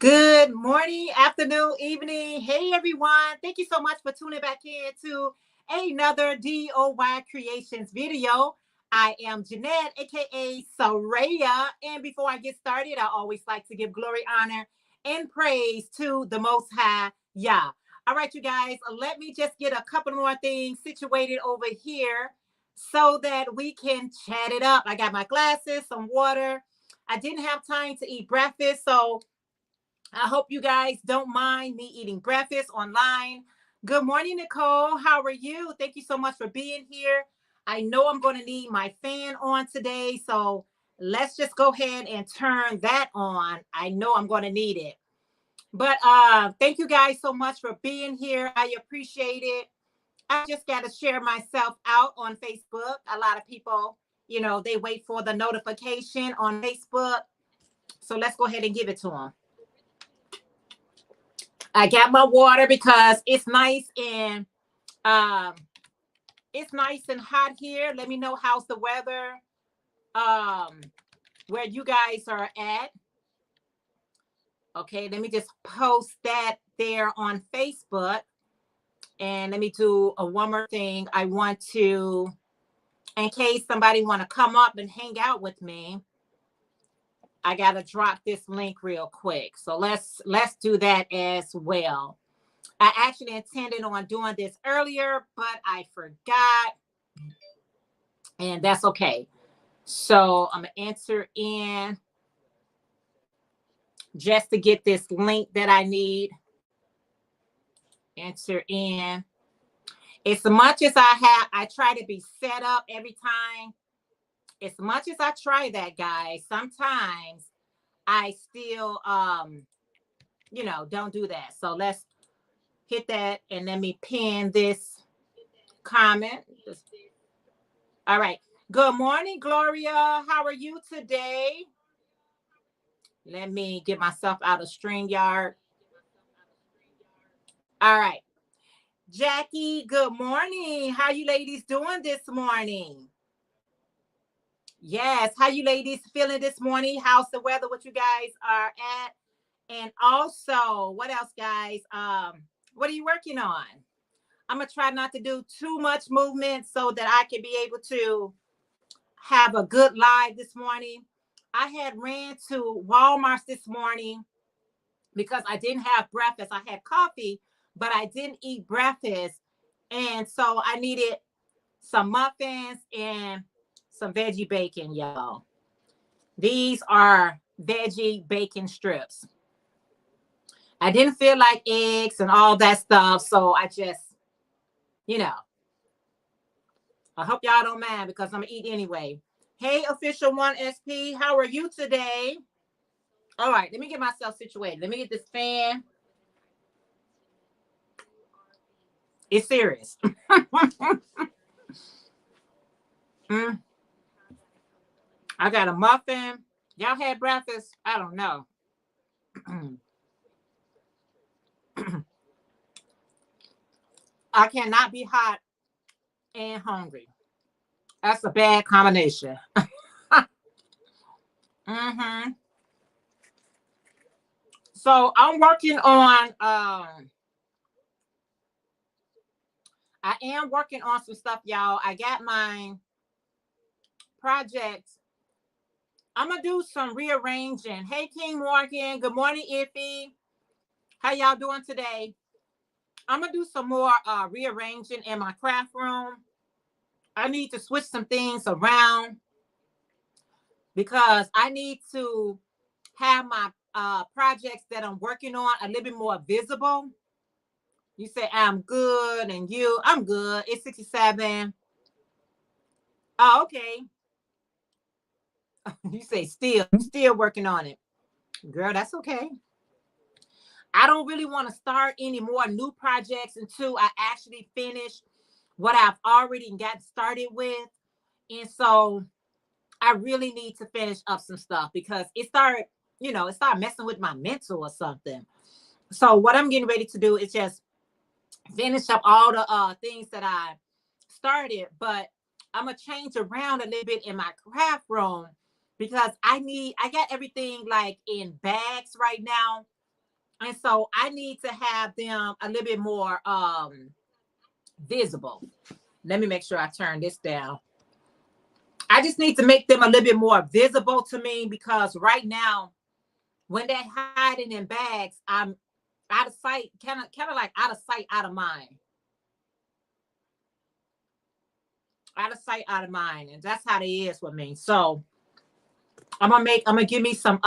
Good morning, afternoon, evening. Hey, everyone. Thank you so much for tuning back in to another DOY Creations video. I am Jeanette, aka Sarayah. And before I get started, I always like to give glory, honor, and praise to the Most High Yah. All right, you guys, let me just get a couple more things situated over here so that we can chat it up. I got my glasses, some water. I didn't have time to eat breakfast, so I hope you guys don't mind me eating breakfast online. Good morning, Nicole. How are you? Thank you so much for being here. I know I'm going to need my fan on today, so let's just go ahead and turn that on. I know I'm going to need it. But thank you guys so much for being here. I appreciate it. I just got to share myself out on Facebook. A lot of people, they wait for the notification on Facebook. So let's go ahead and give it to them. I got my water because um it's nice and hot here. Let me know how's the weather where you guys are at. Okay, let me just post that there on Facebook. And let me do one more thing. I want to, in case somebody want to come up and hang out with me, I gotta drop this link real quick. So let's do that as well. I actually intended on doing this earlier, but I forgot. And that's okay. So I'm going to enter in just to get this link that I need. Enter in. As much as I try to be set up every time. As much as I try that, guys, sometimes I still, don't do that. So let's hit that and let me pin this comment. All right. Good morning, Gloria. How are you today? Let me get myself out of StreamYard. All right. Jackie, good morning. How you ladies doing this morning? Yes. How you ladies feeling this morning? How's the weather? What you guys are at? And also, what else, guys? What are you working on? I'm going to try not to do too much movement so that I can be able to have a good live this morning. I had ran to Walmart this morning because I didn't have breakfast. I had coffee, but I didn't eat breakfast. And so I needed some muffins and some veggie bacon, y'all. These are veggie bacon strips. I didn't feel like eggs and all that stuff. So I just, I hope y'all don't mind because I'm going to eat anyway. Hey, Official 1SP, how are you today? All right, let me get myself situated. Let me get this fan. It's serious. I got a muffin. Y'all had breakfast? I don't know. I cannot be hot and hungry. That's a bad combination. So I'm working on I am working on some stuff, y'all. I got my projects. I'm gonna do some rearranging. Hey, King Morgan. Good morning, Iffy. How y'all doing today? I'm gonna do some more rearranging in my craft room. I need to switch some things around because I need to have my projects that I'm working on a little bit more visible. You say I'm good and I'm good. It's 67. Oh, okay. You say still working on it. Girl, that's okay. I don't really want to start any more new projects until I actually finish what I've already got started with. And so I really need to finish up some stuff because it started messing with my mental or something. So what I'm getting ready to do is just finish up all the things that I started, but I'm gonna change around a little bit in my craft room because I got everything like in bags right now. And so I need to have them a little bit more visible. Let me make sure I turn this down. I just need to make them a little bit more visible to me, because right now, when they're hiding in bags, I'm out of sight, kind of like out of sight, out of mind. Out of sight, out of mind. And that's how they is with me. So I'm gonna give me some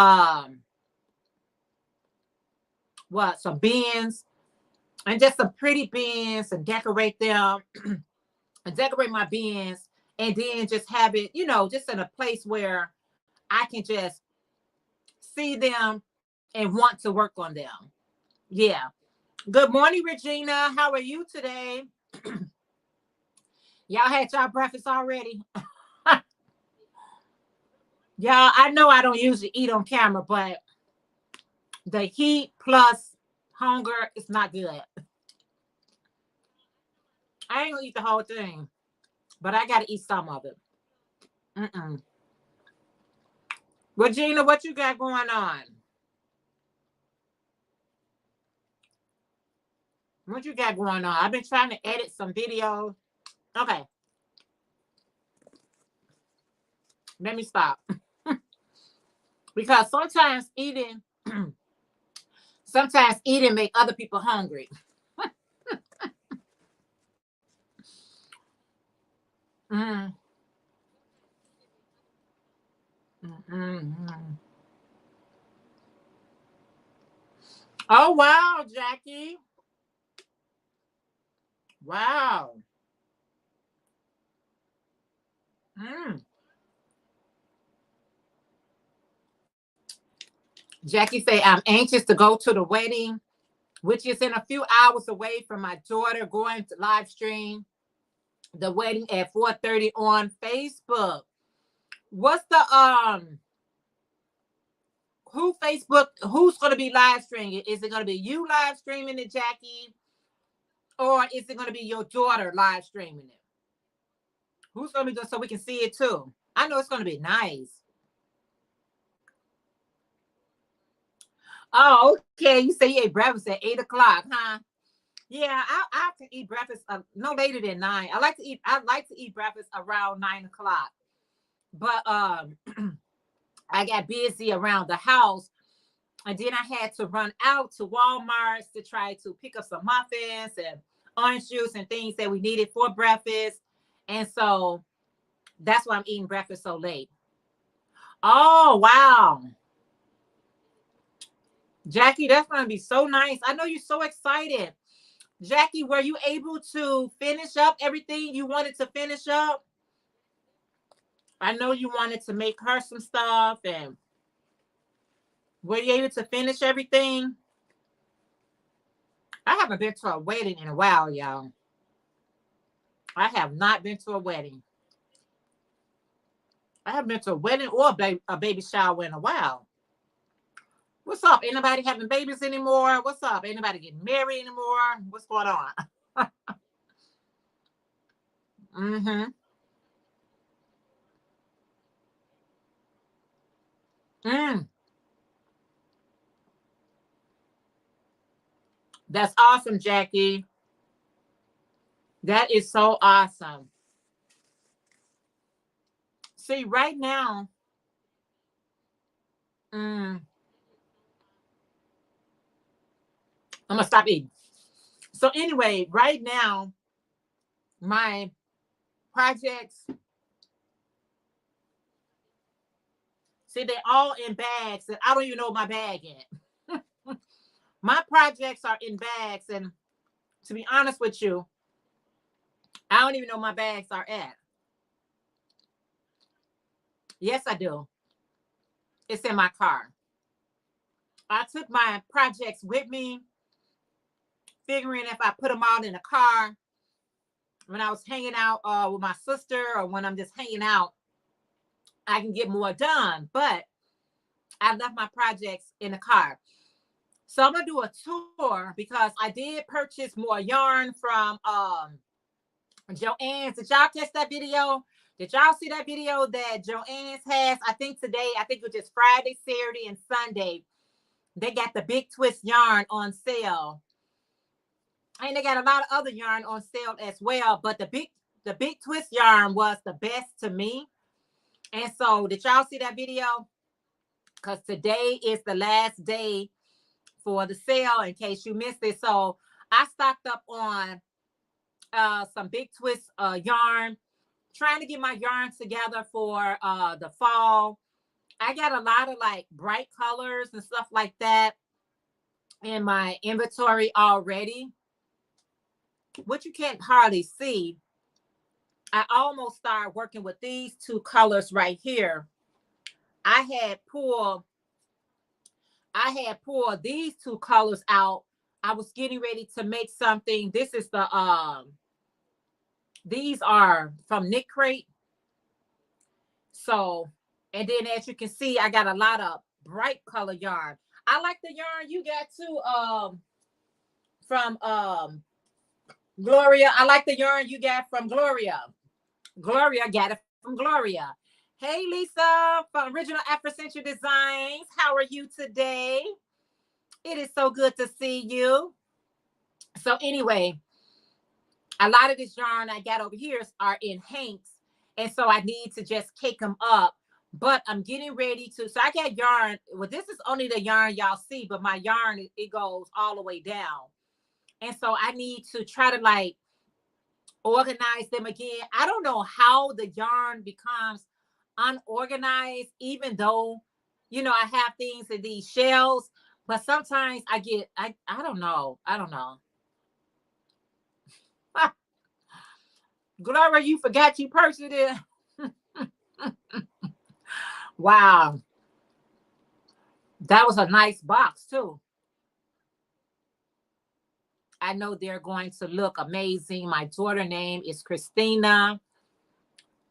some bins, and just some pretty bins, and decorate them and decorate my bins, and then just have it, just in a place where I can just see them and want to work on them. Yeah. Good morning, Regina. How are you today? Y'all had y'all breakfast already? Y'all, I know I don't usually eat on camera, but the heat plus hunger is not good. I ain't gonna eat the whole thing, but I gotta eat some of it. Regina, what you got going on? What you got going on? I've been trying to edit some videos. Okay. Let me stop. Because sometimes eating make other people hungry. Mm. Mm-hmm. Oh, wow, Jackie. Wow. Mm. Jackie say, I'm anxious to go to the wedding, which is in a few hours away from my daughter, going to live stream the wedding at 4:30 on Facebook. What's the who's going to be live streaming it? Is it going to be you live streaming it, Jackie? Or is it going to be your daughter live streaming it? Who's going to be doing, so we can see it too? I know it's going to be nice. Oh, okay. You say you ate breakfast at 8 o'clock, huh? Yeah, I have to eat breakfast no later than 9. I like to eat breakfast around 9 o'clock. But I got busy around the house, and then I had to run out to Walmart to try to pick up some muffins and orange juice and things that we needed for breakfast. And so that's why I'm eating breakfast so late. Oh, wow. Jackie, that's going to be so nice. I know you're so excited. Jackie, were you able to finish up everything you wanted to finish up? I know you wanted to make her some stuff, and were you able to finish everything? I haven't been to a wedding in a while, y'all. I have not been to a wedding. I haven't been to a wedding or a baby shower in a while. What's up? Anybody having babies anymore? What's up? Anybody getting married anymore? What's going on? Mm-hmm. Mm. That's awesome, Jackie. That is so awesome. See, right now, I'm gonna stop eating. So anyway, right now, my projects, see, they're all in bags, and I don't even know my bag yet. My projects are in bags, and to be honest with you, I don't even know my bags are at. Yes, I do. It's in my car. I took my projects with me, figuring if I put them all in the car when I was hanging out with my sister, or when I'm just hanging out, I can get more done. But I left my projects in the car. So I'm gonna do a tour, because I did purchase more yarn from Joann's. Did y'all catch that video? Did y'all see that video that Joann's has? I think today, I think it was just Friday, Saturday, and Sunday. They got the big twist yarn on sale. And they got a lot of other yarn on sale as well. But the big twist yarn was the best to me. And so did y'all see that video? Because today is the last day for the sale in case you missed it. So I stocked up on some big twist yarn, trying to get my yarns together for the fall. I got a lot of like bright colors and stuff like that in my inventory already, which you can't hardly see. I almost started working with these two colors right here. I had pulled these two colors out. I was getting ready to make something. This is the these are from Knit Crate. So, and then as you can see, I got a lot of bright color yarn. I like the yarn you got too from Gloria. I like the yarn you got from Gloria. Gloria got it from Gloria. Hey Lisa from Original Afrocentric Designs. How are you today? It is so good to see you. So anyway, a lot of this yarn I got over here are in hanks. And so I need to just cake them up. But I'm getting ready to, so I got yarn. Well, this is only the yarn y'all see, but my yarn, it goes all the way down. And so I need to try to like organize them again. I don't know how the yarn becomes unorganized, even though, you know, I have things in these shells, but sometimes I get, I don't know. Gloria, you forgot you purchased it. Wow. That was a nice box too. I know they're going to look amazing. My daughter's name is Christina.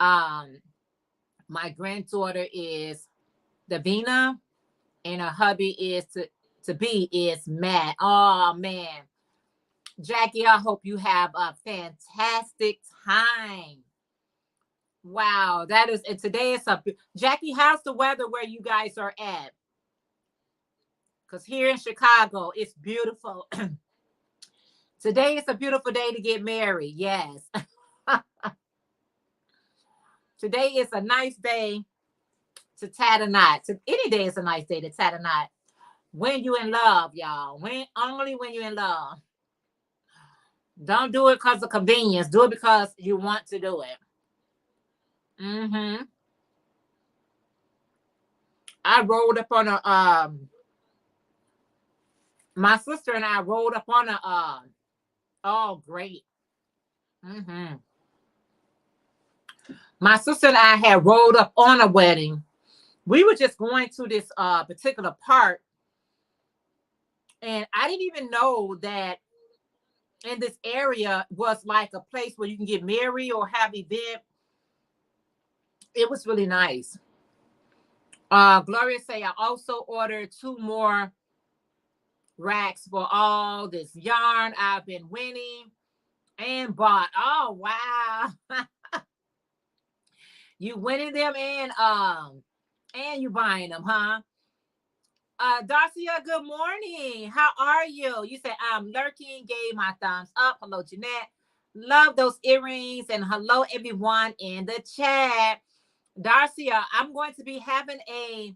My granddaughter is Davina, and her hubby is to be is Matt. Oh man. Jackie, I hope you have a fantastic time. Wow, that is, and today is a, Jackie, how's the weather where you guys are at? Because here in Chicago, it's beautiful. Today is a beautiful day to get married. Yes. Today is a nice day to tie a knot. Any day is a nice day to tie a knot. When you in love, y'all. Only when you're in love. Don't do it because of convenience. Do it because you want to do it. I rolled up on a my sister and I rolled up on a oh great. My sister and I had rolled up on a wedding. We were just going to this particular park, and I didn't even know that in this area was like a place where you can get married or have event. It was really nice. Gloria say I also ordered 2 more racks for all this yarn I've been winning and bought. Oh wow. You winning them and you buying them, huh? Darcia, good morning. How are you? You said I'm lurking, gave my thumbs up. Hello, Jeanette. Love those earrings. And hello, everyone in the chat. Darcia, I'm going to be having a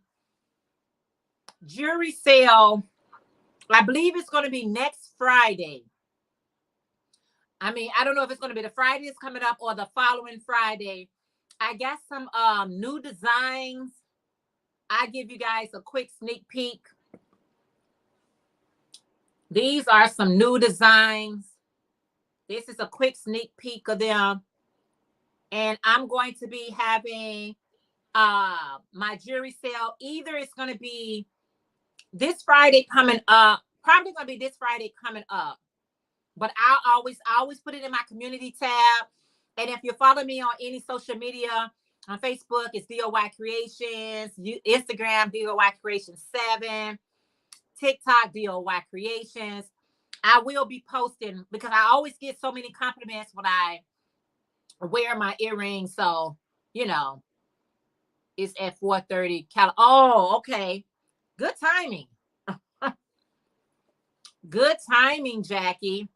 jewelry sale. I believe it's going to be next Friday. I mean, I don't know if it's going to be the Friday that's coming up or the following Friday. I got some new designs. I give you guys a quick sneak peek. These are some new designs. This is a quick sneak peek of them. And I'm going to be having my jewelry sale. Either it's going to be this Friday coming up. Probably going to be this Friday coming up. But I always put it in my community tab. And if you follow me on any social media, on Facebook, it's DOYcreations, Instagram, DOYcreations7, TikTok, DOYcreations. I will be posting because I always get so many compliments when I wear my earrings. So, you know, it's at 4:30. Oh, okay. Good timing. Good timing, Jackie.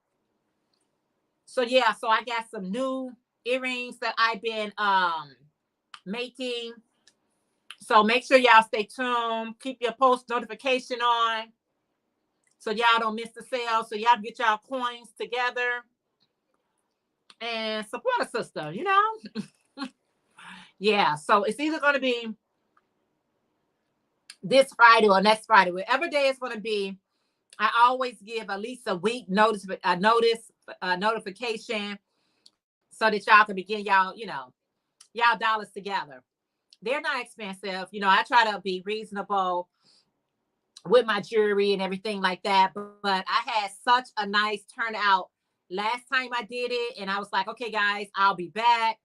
So yeah, so I got some new earrings that I've been making. So make sure y'all stay tuned. Keep your post notification on so y'all don't miss the sale. So y'all get y'all coins together and support a sister, you know? Yeah, so it's either going to be this Friday or next Friday, whatever day it's going to be. I always give at least a week notification so that y'all can begin y'all dollars together. They're not expensive. You know, I try to be reasonable with my jewelry and everything like that. But I had such a nice turnout last time I did it. And I was like, okay, guys, I'll be back.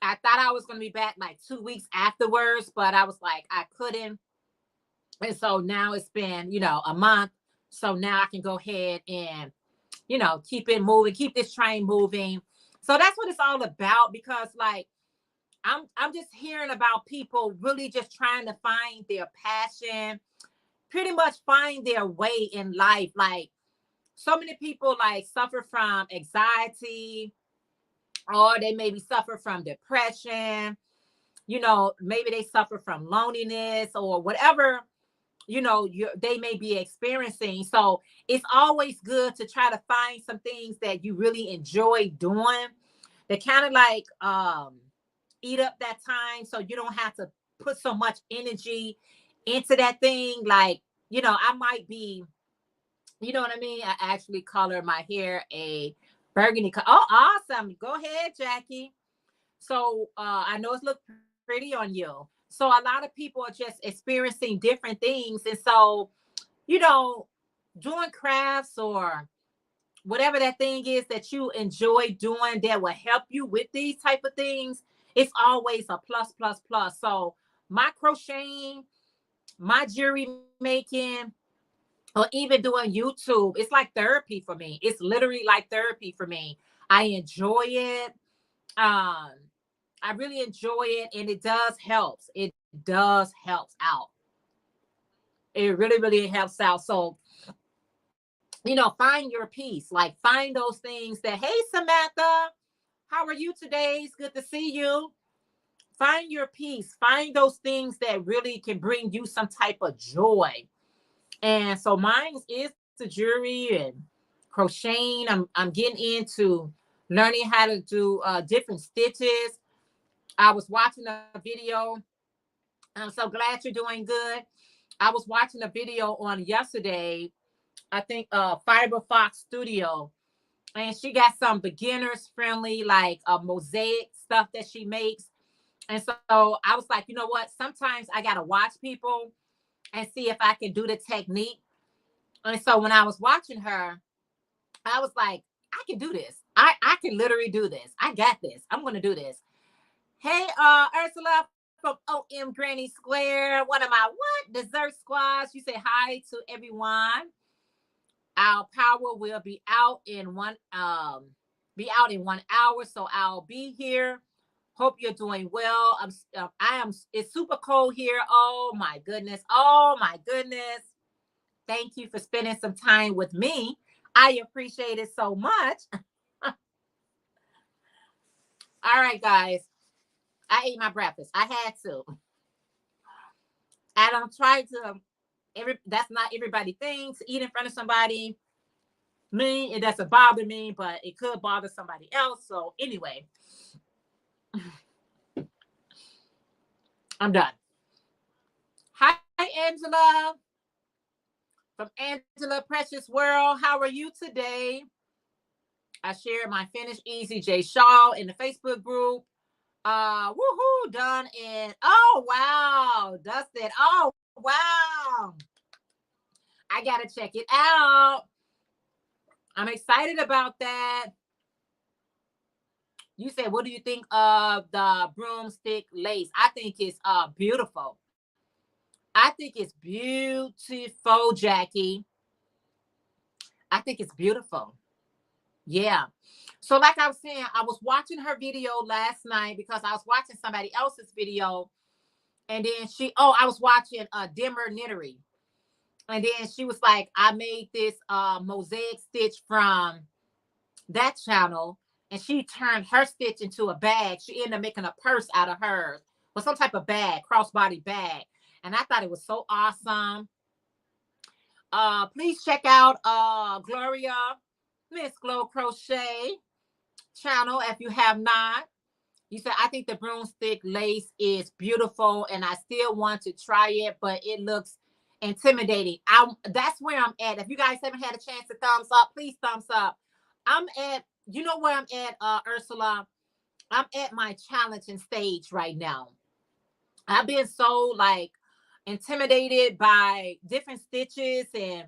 I thought I was going to be back like 2 weeks afterwards, but I was like, I couldn't. And so now it's been, a month. So now I can go ahead and, keep it moving, keep this train moving. So that's what it's all about, because like, I'm just hearing about people really just trying to find their passion, pretty much find their way in life. Like, so many people like suffer from anxiety, or they maybe suffer from depression, maybe they suffer from loneliness or whatever, they may be experiencing. So it's always good to try to find some things that you really enjoy doing that kind of like eat up that time, so you don't have to put so much energy into that thing. Like, I might be, you know what I mean? I actually color my hair a burgundy color. Oh, awesome. Go ahead, Jackie. So I know it's look pretty on you. So a lot of people are just experiencing different things. And so, doing crafts or whatever that thing is that you enjoy doing that will help you with these type of things, it's always a plus, plus, plus. So my crocheting, my jewelry making, or even doing YouTube, it's like therapy for me. It's literally like therapy for me. I enjoy it. I really enjoy it, and it does helps. It does helps out. It really, really helps out. So, find your peace. Like, find those things that, hey, Samantha, how are you today? It's good to see you. Find your peace. Find those things that really can bring you some type of joy. And so mine is the jewelry and crocheting. I'm getting into learning how to do different stitches. I was watching a video. I'm so glad you're doing good. I was watching a video on yesterday, I think Fiber Fox Studio, and she got some beginners friendly like mosaic stuff that she makes. And so I was like, you know what? Sometimes I got to watch people and see if I can do the technique. And so when I was watching her, I was like, I can do this. I can literally do this. I got this. I'm going to do this. Hey, Ursula from OM Granny Square, one of my dessert squads. You say hi to everyone. Our power will be out in 1 hour, so I'll be here. Hope you're doing well. I am. It's super cold here. Oh my goodness. Oh my goodness. Thank you for spending some time with me. I appreciate it so much. All right, guys. I ate my breakfast. I had to. I don't try to. That's not everybody thinks. Eat in front of somebody. Me, it doesn't bother me, but it could bother somebody else. So anyway, I'm done. Hi, Angela. From Angela Precious World. How are you today? I shared my Finish Easy J Shaw in the Facebook group. Woohoo, done in. Oh wow, Dustin. Oh wow. I gotta check it out. I'm excited about that. You said, what do you think of the broomstick lace? I think it's beautiful. I think it's beautiful, Jackie. I think it's beautiful. Yeah. So like I was saying, I was watching her video last night because I was watching somebody else's video. And then I was watching Dimmer Knittery. And then she was like, I made this mosaic stitch from that channel, and she turned her stitch into a bag. She ended up making a purse out of hers, or some type of bag, crossbody bag. And I thought it was so awesome. Please check out Gloria, Miss Glow Crochet channel if you have not. You said, I think the broomstick lace is beautiful and I still want to try it, but it looks intimidating. That's where I'm at. If you guys haven't had a chance to thumbs up, please thumbs up. I'm at, you know where I'm at, Ursula? I'm at my challenging stage right now. I've been so like intimidated by different stitches, and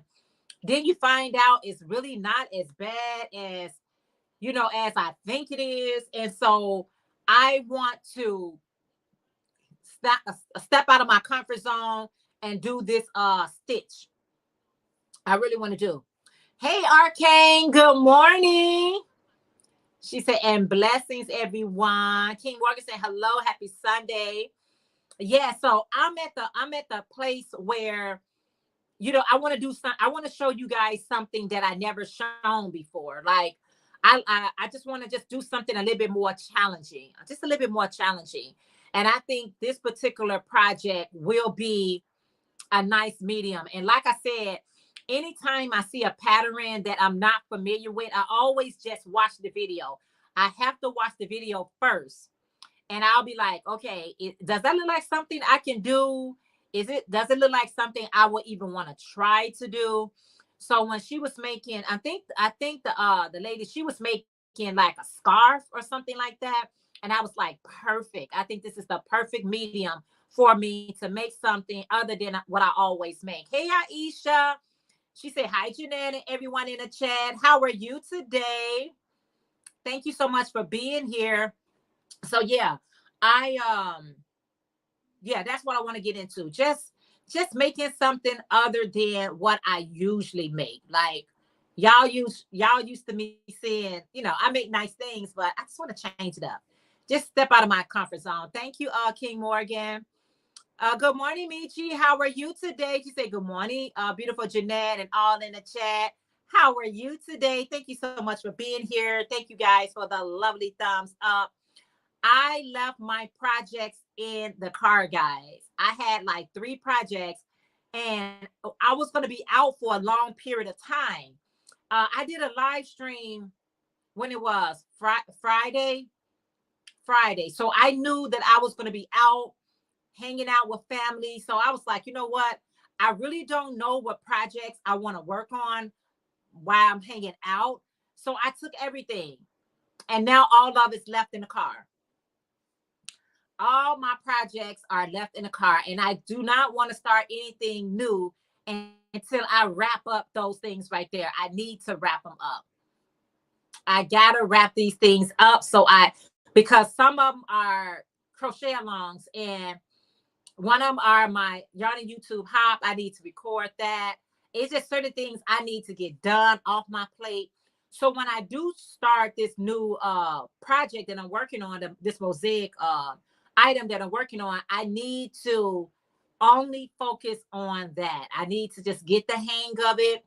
then you find out it's really not as bad as, you know, as I think it is. And so I want to step out of my comfort zone and do this stitch. I really want to do. Hey Arcane, good morning. She said, and blessings everyone. King Morgan said hello, happy Sunday. Yeah, so I'm at the place where, you know, I want to do some, I want to show you guys something that I never shown before. Like I just want to just do something a little bit more challenging, just a little bit more challenging. And I think this particular project will be a nice medium. And like I said, anytime I see a pattern that I'm not familiar with, I always just watch the video. I have to watch the video first. And I'll be like, okay, does that look like something I can do? Does it look like something I would even want to try to do? So when she was making, I think the lady, she was making like a scarf or something like that. And I was like, perfect. I think this is the perfect medium for me to make something other than what I always make. Hey, Aisha. She said, hi, Jeanette, and everyone in the chat. How are you today? Thank you so much for being here. So yeah, yeah, that's what I want to get into. Just making something other than what I usually make. Like y'all used to me saying, you know, I make nice things, but I just want to change it up. Just step out of my comfort zone. Thank you, King Morgan. Good morning, Michi. How are you today? She said, good morning, beautiful Jeanette, and all in the chat. How are you today? Thank you so much for being here. Thank you guys for the lovely thumbs up. I left my projects in the car, guys. I had like 3 projects, and I was going to be out for a long period of time. I did a live stream when it was Friday. So I knew that I was going to be out hanging out with family. So I was like, you know what? I really don't know what projects I want to work on while I'm hanging out. So I took everything, and now all of it's left in the car. All my projects are left in the car, and I do not want to start anything new until I wrap up those things right there. I need to wrap them up. I gotta wrap these things up, because some of them are crochet alongs, and one of them are my yarn and YouTube hop. I need to record that. It's just certain things I need to get done off my plate. So when I do start this new project that I'm working on, this mosaic item that I'm working on, I need to only focus on that. I need to just get the hang of it,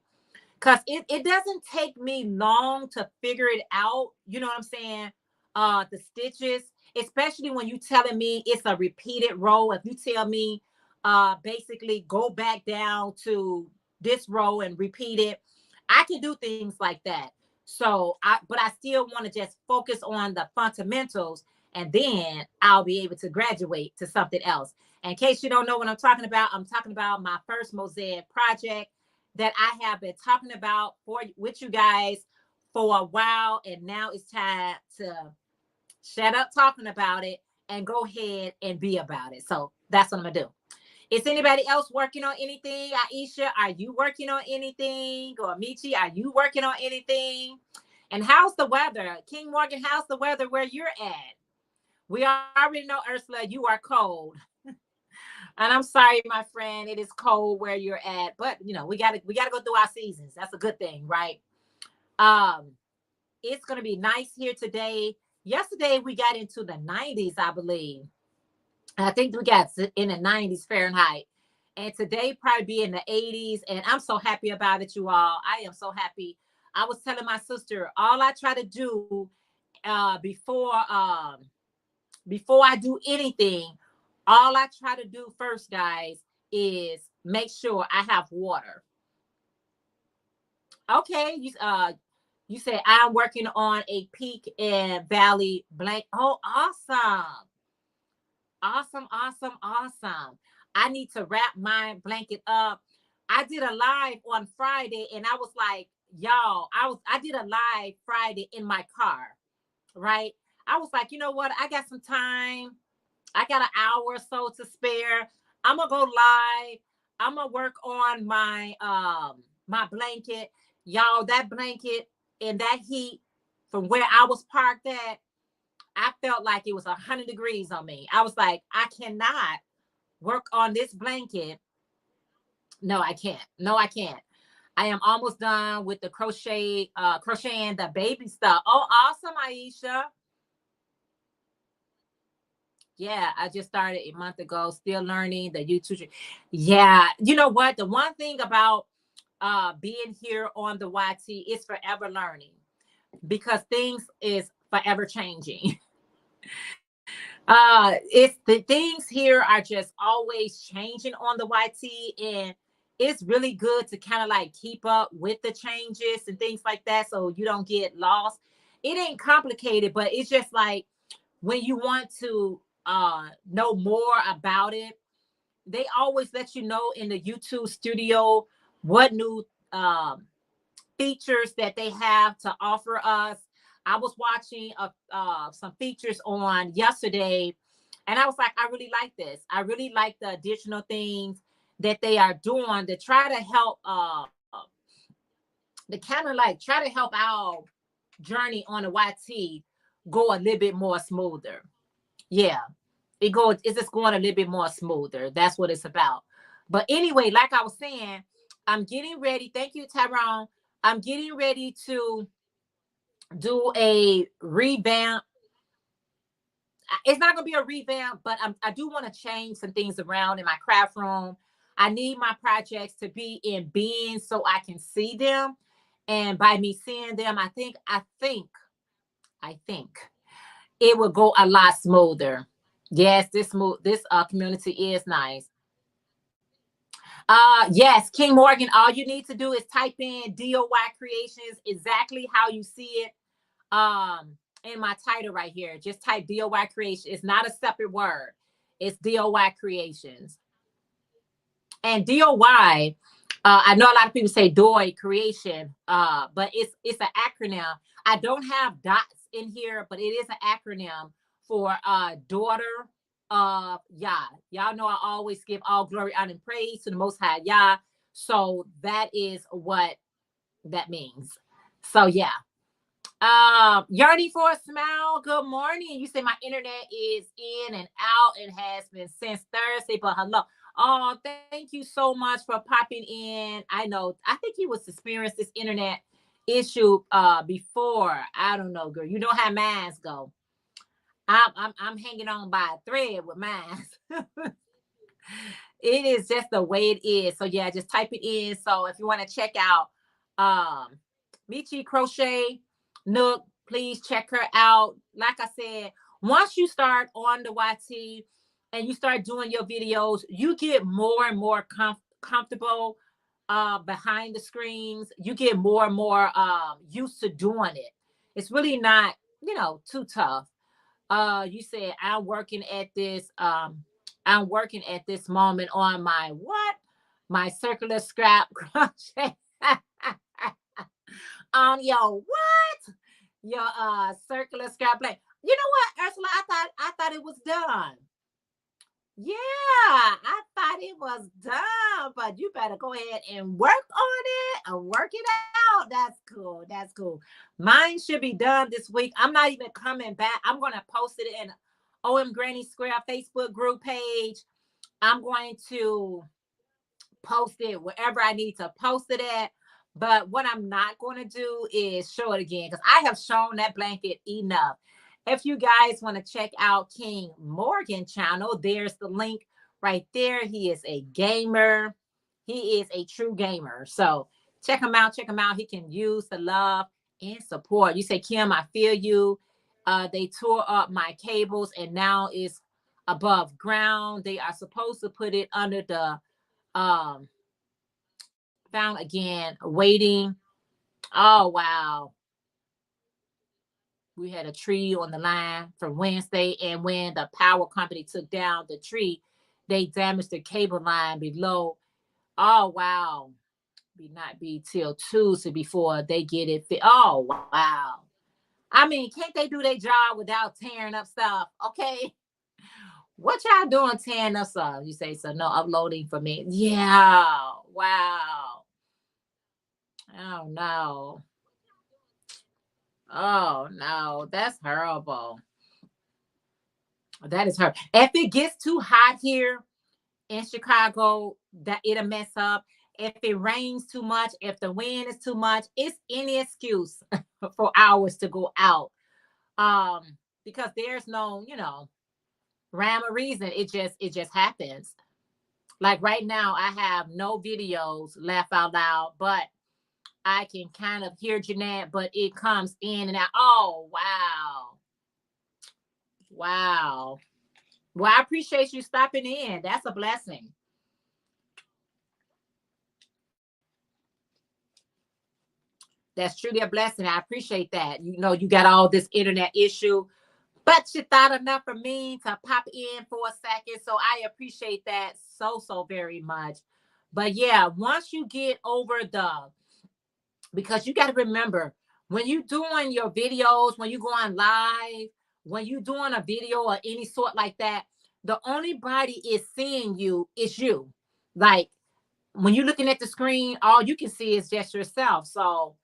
because it doesn't take me long to figure it out. You know what I'm saying? The stitches, especially when you telling me it's a repeated row. If you tell me basically go back down to this row and repeat it, I can do things like that. So but I still want to just focus on the fundamentals, and then I'll be able to graduate to something else. In case you don't know what I'm talking about my first mosaic project that I have been talking about with you guys for a while, and now it's time to shut up talking about it and go ahead and be about it. So that's what I'm gonna do. Is anybody else working on anything? Aisha, are you working on anything? Or Michi, are you working on anything? And how's the weather? King Morgan, how's the weather where you're at? We already know, Ursula, you are cold. And I'm sorry, my friend, it is cold where you're at. But you know, we gotta go through our seasons. That's a good thing, right? It's gonna be nice here today. Yesterday we got into the 90s, I believe. I think we got in the 90s Fahrenheit. and today probably be in the 80s. And I'm so happy about it, you all. I am so happy. I was telling my sister, all I try to do before I do anything, all I try to do first, guys, is make sure I have water. Okay, you said I'm working on a peak and valley blank. Oh, awesome. Awesome, awesome, awesome. I need to wrap my blanket up. I did a live on Friday and I was like, y'all, I did a live Friday in my car, right? I was like, you know what? I got some time. I got an hour or so to spare. I'm gonna go live. I'm gonna work on my blanket. Y'all, that blanket and that heat from where I was parked at, I felt like it was 100 degrees on me. I was like, I cannot work on this blanket. No, I can't. No, I can't. I am almost done with the crocheting the baby stuff. Oh, awesome, Aisha. Yeah, I just started a month ago, still learning the YouTube. Yeah, you know what? The one thing about being here on the YT is forever learning because things is forever changing. It's the things here are just always changing on the YT, and it's really good to kind of like keep up with the changes and things like that so you don't get lost. It ain't complicated, but it's just like when you want to know more about it, they always let you know in the YouTube studio what new features that they have to offer us. I was watching some features on yesterday, and I was like, I really like this. I really like the additional things that they are doing to try to help, to kind of like try to help our journey on the YT go a little bit more smoother. Yeah, it's just going a little bit more smoother. That's what it's about. But anyway, like I was saying, I'm getting ready. Thank you, Tyrone. I'm getting ready to do a revamp. It's not going to be a revamp, but I do want to change some things around in my craft room. I need my projects to be in bins so I can see them. And by me seeing them, I think it will go a lot smoother. Yes, this community is nice. Yes, King Morgan, all you need to do is type in DOY Creations exactly how you see it in my title right here. Just type DOY Creation. It's not a separate word. It's DOY Creations. And DOY, I know a lot of people say DOY Creation, but it's an acronym. I don't have dots in here, but it is an acronym for daughter of Yah. Y'all know I always give all glory, honor, and praise to the Most High Yah. So that is what that means. So yeah. Yearning for a smile. Good morning. You say my internet is in and out. It has been since Thursday, but hello. Oh, thank you so much for popping in. I know. I think you was experiencing this internet issue before. I don't know, girl. You know how mines go. I'm hanging on by a thread with mine. It is just the way it is. So yeah, just type it in. So if you want to check out Michi Crochet Nook, please check her out. Like I said, once you start on the YT and you start doing your videos, you get more and more comfortable behind the screens. You get more and more used to doing it. It's really not, too tough. You said I'm working at this moment on my circular scrap crochet. On your what? Your circular scrap plate. You know what, Ursula? I thought it was done. Yeah, I thought it was done, but you better go ahead and work on it and work it out. That's cool. That's cool. Mine should be done this week. I'm not even coming back. I'm going to post it in OM Granny Square Facebook group page. I'm going to post it wherever I need to post it at. But what I'm not going to do is show it again because I have shown that blanket enough. If you guys want to check out King Morgan channel, there's the link right there. He is a gamer. He is a true gamer. So check him out. Check him out. He can use the love and support. You say, Kim, I feel you. They tore up my cables and now it's above ground. They are supposed to put it under the found again waiting. Oh wow. We had a tree on the line from Wednesday, and when the power company took down the tree, they damaged the cable line below. Oh wow. Be not be till Tuesday before they get it oh wow. I mean, can't they do their job without tearing up stuff? Okay. What y'all doing tearing up stuff? You say so no uploading for me. Yeah. Wow. Oh no. Oh no. That's horrible. That is her. If it gets too hot here in Chicago, that it'll mess up. If it rains too much, if the wind is too much, it's any excuse for hours to go out. Um, because there's no, rhyme or reason. It just happens. Like right now, I have no videos laugh out loud, but I can kind of hear Jeanette, but it comes in and out. Oh wow. Wow. Well, I appreciate you stopping in. That's a blessing. That's truly a blessing. I appreciate that. You got all this internet issue, but you thought enough of me to pop in for a second. So I appreciate that so very much. But yeah, once you get over because you got to remember when you doing your videos, when you going live, when you doing a video or any sort like that, the only body is seeing you is you. Like when you're looking at the screen, all you can see is just yourself. So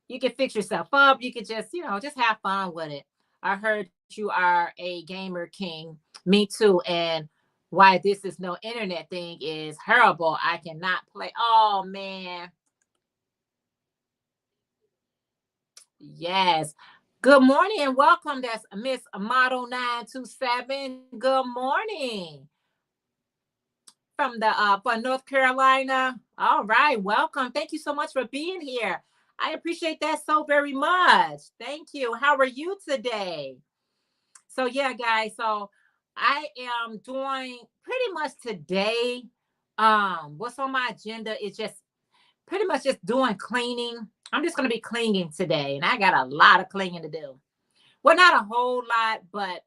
you can fix yourself up. You can just have fun with it. I heard you are a gamer king. Me too. And why this is no internet thing is horrible. I cannot play. Oh man. Yes. Good morning and welcome. That's Miss Model 927. Good morning from the for North Carolina. All right, welcome. Thank you so much for being here. I appreciate that so very much. Thank you. How are you today? So yeah, guys. So I am doing pretty much today. What's on my agenda is just pretty much just doing cleaning. I'm just gonna be cleaning today, and I got a lot of cleaning to do. Well, not a whole lot, but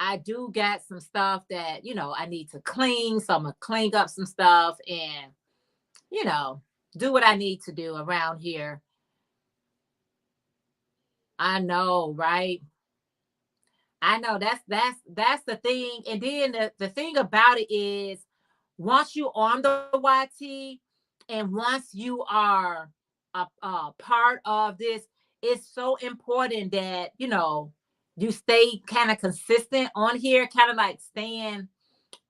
I do got some stuff that, I need to clean. So I'm going to clean up some stuff and, you know, do what I need to do around here. I know, right? I know that's the thing. And then the thing about it is once you on the YT and once you are a part of this, it's so important that, you stay kind of consistent on here, kind of like staying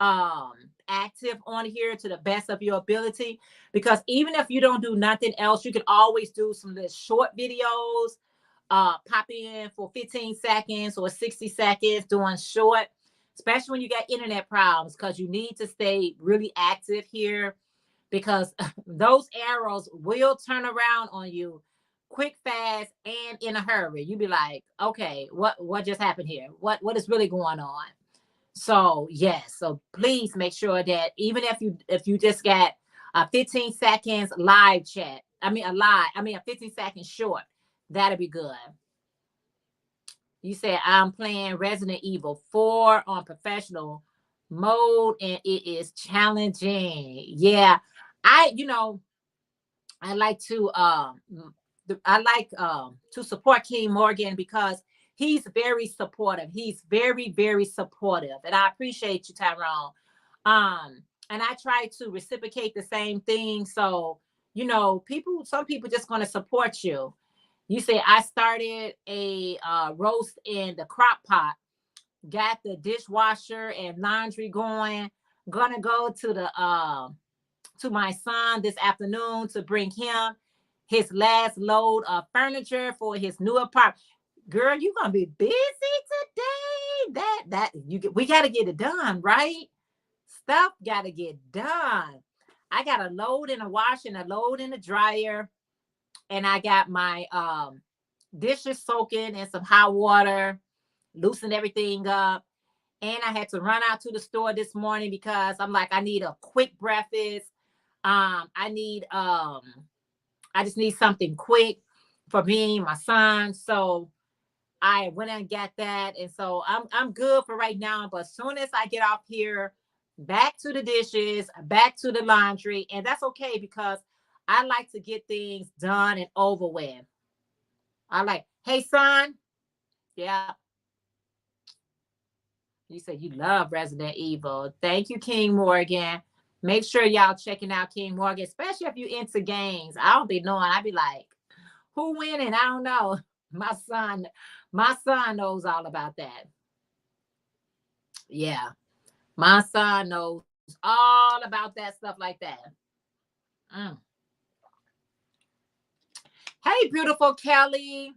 um active on here to the best of your ability, because even if you don't do nothing else, you can always do some little short videos, pop in for 15 seconds or 60 seconds doing short, especially when you got internet problems, because you need to stay really active here, because those arrows will turn around on you quick, fast, and in a hurry. You be like, okay, what just happened here? What is really going on? So yes, so please make sure that even if you just got a 15 seconds live chat, a 15 second short, that'll be good. You said I'm playing Resident Evil 4 on professional mode and it is challenging. Yeah. I you know I like to to support King Morgan because he's very supportive. He's very, very supportive. And I appreciate you, Tyrone. And I try to reciprocate the same thing. So, some people just gonna support you. You say I started a roast in the crock pot, got the dishwasher and laundry going, gonna go to my son this afternoon to bring him his last load of furniture for his new apartment. Girl, you gonna be busy today. We gotta get it done, right? stuff got to get done. I got a load in a wash and a load in the dryer. And I got my dishes soaking in some hot water, loosen everything up. And I had to run out to the store this morning because I'm like, I need a quick breakfast. I just need something quick for me and my son. So I went and got that. And so I'm good for right now. But as soon as I get off here, back to the dishes, back to the laundry. And that's okay because I like to get things done and over with. I like, hey son. Yeah. You said you love Resident Evil. Thank you, King Morgan. Make sure y'all checking out King Morgan, especially if you into games. I don't be knowing. I be like, who winning? I don't know. My son knows all about that. Yeah. My son knows all about that stuff like that. Mm. Hey, beautiful Kelly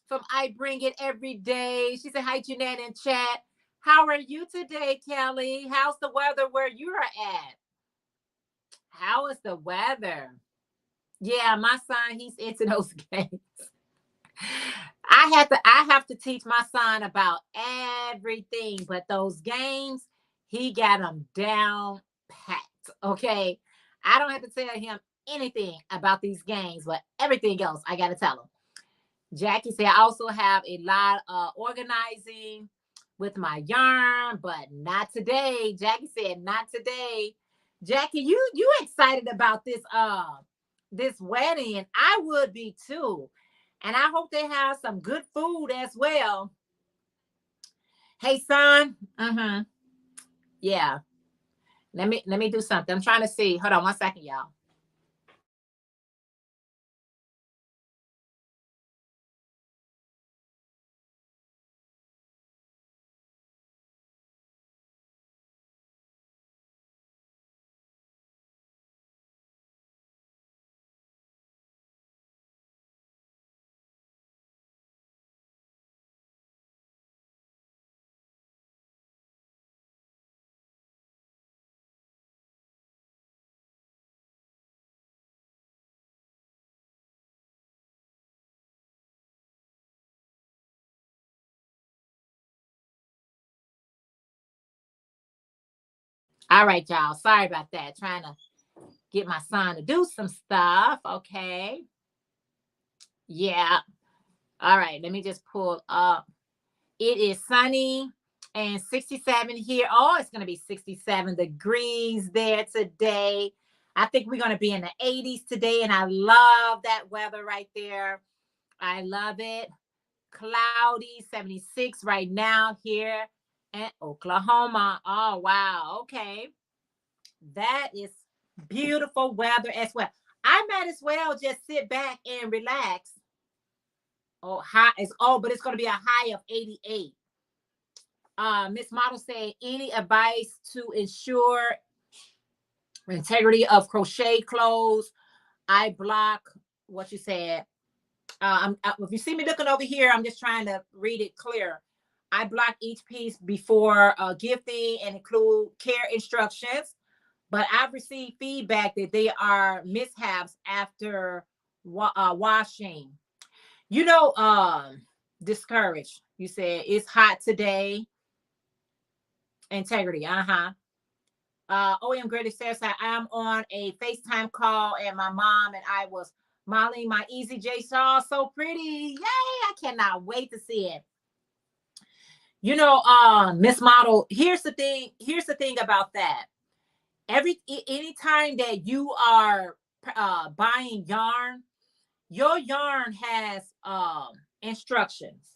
from I Bring It Every Day. She said, hi, Jeanette in chat. How are you today, Kelly? How's the weather where you're at? How is the weather? Yeah, my son, he's into those games. I have to teach my son about everything, but those games, he got them down packed. Okay. I don't have to tell him anything about these games, but everything else I gotta tell him. Jackie said I also have a lot of organizing with my yarn, but not today. Jackie said not today. Jackie, you excited about this wedding? I would be too. And I hope they have some good food as well. Hey son. Mm-hmm. Yeah. Let me do something. I'm trying to see. Hold on 1 second, y'all. All right, y'all. Sorry about that. Trying to get my son to do some stuff. Okay. Yeah. All right. Let me just pull up. It is sunny and 67 here. Oh, it's going to be 67 degrees there today. I think we're going to be in the 80s today. And I love that weather right there. I love it. Cloudy, 76 right now here in Oklahoma. Oh, wow. Okay. That is beautiful weather as well. I might as well just sit back and relax. But it's going to be a high of 88. Miss Model said, any advice to ensure integrity of crochet clothes? I block what you said. If you see me looking over here, I'm just trying to read it clear. I block each piece before gifting and include care instructions, but I've received feedback that they are mishaps after washing. Discouraged. You said it's hot today. Integrity. OM Grady says that I'm on a FaceTime call and my mom and I was modeling my Easy J shawl. So pretty. Yay. I cannot wait to see it. Miss Model, here's the thing about that. Anytime that you are buying yarn, your yarn has instructions.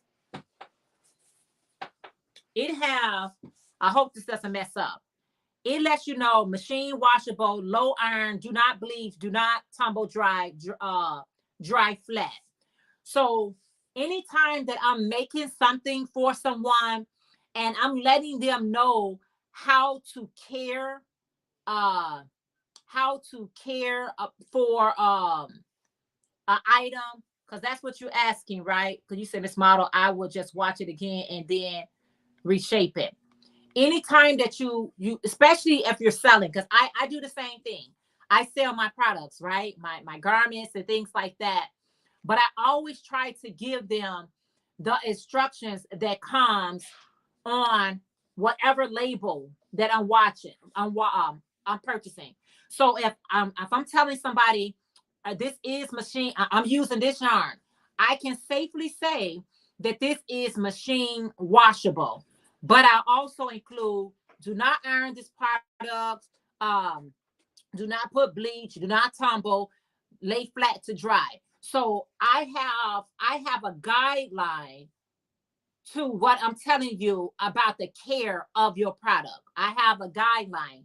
I hope this doesn't mess up. It lets you know machine washable, low iron, do not bleach, do not tumble dry flat. So anytime that I'm making something for someone and I'm letting them know how to care for an item, because that's what you're asking, right? Because you said, Miss Model, I will just watch it again and then reshape it. anytime that you especially if you're selling, because I do the same thing. I sell my products, right? My garments and things like that. But I always try to give them the instructions that comes on whatever label that I'm watching, I'm purchasing. So if I'm telling somebody this is machine, I'm using this yarn, I can safely say that this is machine washable. But I also include, do not iron this product, um, do not put bleach, do not tumble, lay flat to dry. So I have a guideline to what I'm telling you about the care of your product. I have a guideline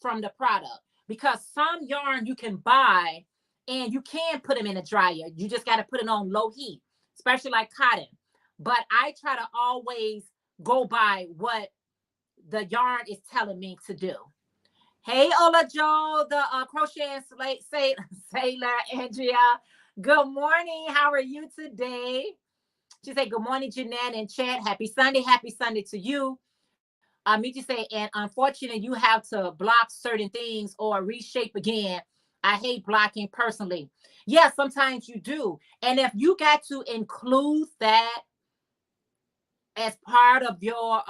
from the product, because some yarn you can buy and you can put them in a dryer. You just got to put it on low heat, especially like cotton. But I try to always go by what the yarn is telling me to do. Hey, Ola Joe, the crochet and sailor Andrea. Good morning. How are you today? She said, good morning, Jeanette and Chat. Happy Sunday. Happy Sunday to you. Me to say, and unfortunately, you have to block certain things or reshape again. I hate blocking personally. Yeah, sometimes you do. And if you got to include that as part of your,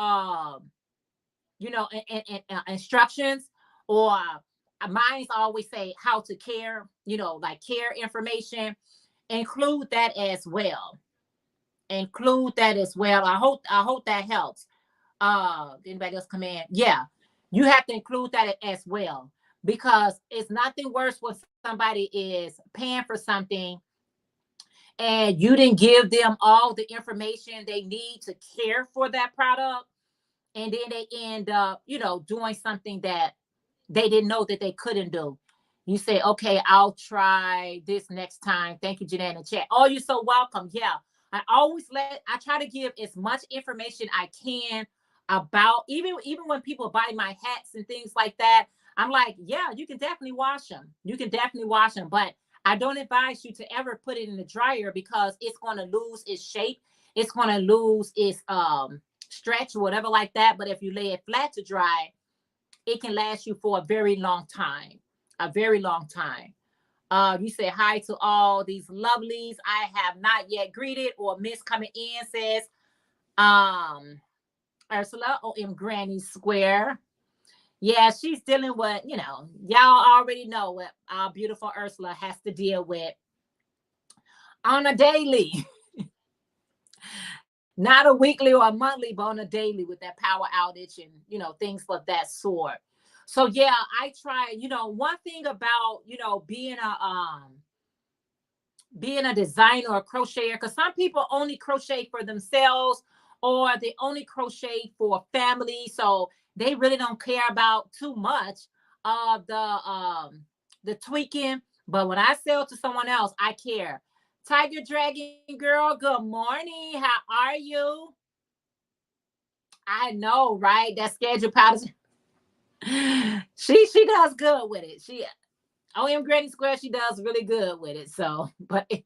instructions, or mine's always say how to care, like care information, include that as well. Include that as well. I hope that helps. Anybody else come in? Yeah, you have to include that as well, because it's nothing worse when somebody is paying for something and you didn't give them all the information they need to care for that product, and then they end up, doing something that they didn't know that they couldn't do. You say, okay, I'll try this next time. Thank you, Jeanette, in the chat. Oh, you're so welcome. Yeah. I try to give as much information I can about, even when people buy my hats and things like that. I'm like, yeah, you can definitely wash them. You can definitely wash them. But I don't advise you to ever put it in the dryer, because it's going to lose its shape. It's going to lose its stretch or whatever like that. But if you lay it flat to dry, it can last you for a very long time. A very long time. You say hi to all these lovelies I have not yet greeted or missed coming in, says Ursula OM Granny Square. Yeah, she's dealing with, y'all already know what our beautiful Ursula has to deal with on a daily. Not a weekly or a monthly, but on a daily, with that power outage and, things of that sort. So yeah, I try, one thing about, being a designer or a crocheter, because some people only crochet for themselves, or they only crochet for family. So they really don't care about too much of the tweaking. But when I sell to someone else, I care. Tiger Dragon Girl, good morning. How are you? I know, right? That schedule powder. She does good with it. She OM Granny Square, she does really good with it. So, but it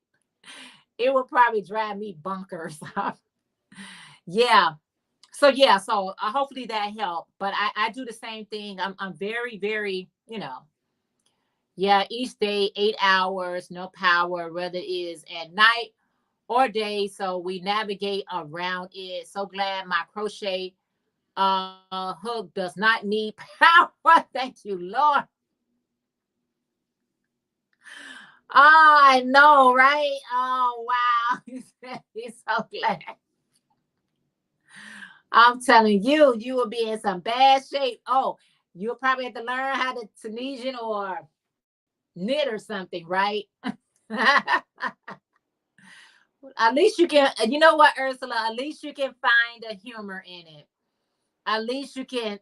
will probably drive me bonkers. Yeah. So yeah, so hopefully that helped. But I do the same thing. I'm very, very, yeah, each day 8 hours, no power, whether it is at night or day. So we navigate around it. So glad my crochet hook does not need power. Thank you, Lord. Oh, I know, right? Oh, wow. He's so glad. I'm telling you, you will be in some bad shape. Oh, you'll probably have to learn how to Tunisian or knit or something, right? At least you can, you know what, Ursula? At least you can find the humor in it. At least you can,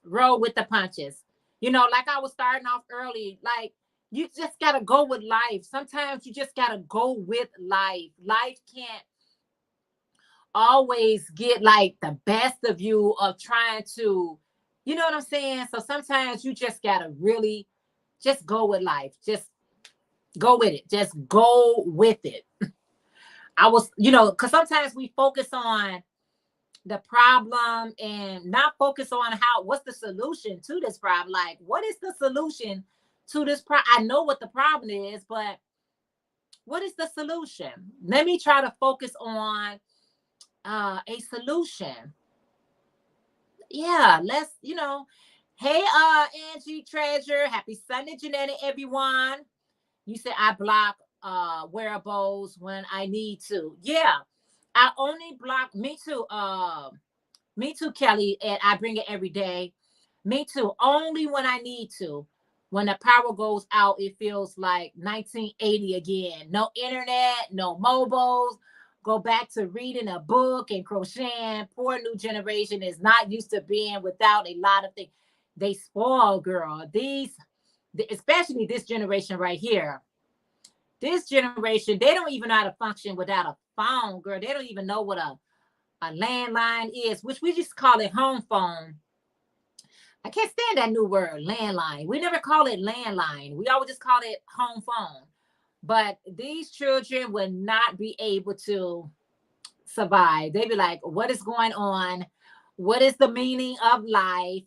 roll with the punches. Like I was starting off early, like you just gotta go with life. Sometimes you just gotta go with life. Life can't always get like the best of you of trying to, you know what I'm saying? So sometimes you just gotta really just go with life. Just go with it. Just go with it. I was, because sometimes we focus on the problem and not focus on what's the solution to this problem. Like, what is the solution to this problem? I know what the problem is, but what is the solution? Let me try to focus on a solution. Yeah, let's, hey, Angie Treasure, happy Sunday, Jeanette, everyone. You said I block wearables when I need to. Yeah, I only block, me too, Kelly, and I bring it every day. Me too, only when I need to. When the power goes out, it feels like 1980 again. No internet, no mobiles. Go back to reading a book and crocheting. Poor new generation is not used to being without a lot of things. They spoil, girl. Especially this generation right here. This generation, they don't even know how to function without a phone, girl. They don't even know what a landline is, which we just call it home phone. I can't stand that new word, landline. We never call it landline. We always just call it home phone. But these children would not be able to survive. They'd be like, what is going on? What is the meaning of life?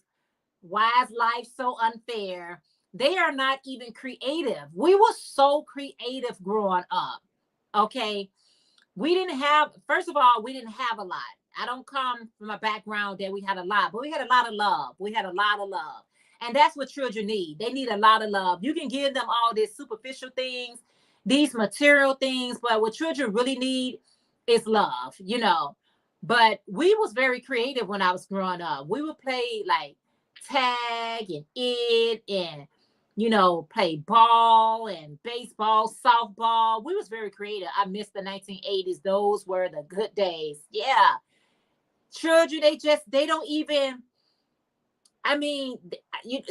Why is life so unfair? They are not even creative. We were so creative growing up. Okay. We didn't have, first of all, we didn't have a lot. I don't come from a background that we had a lot, but we had a lot of love. We had a lot of love. And that's what children need. They need a lot of love. You can give them all these superficial things, these material things, but what children really need is love, But we was very creative when I was growing up. We would play like tag and it and play ball and baseball, softball. We was very creative. I miss the 1980s. Those were the good days. Yeah. Children, they don't even, I mean,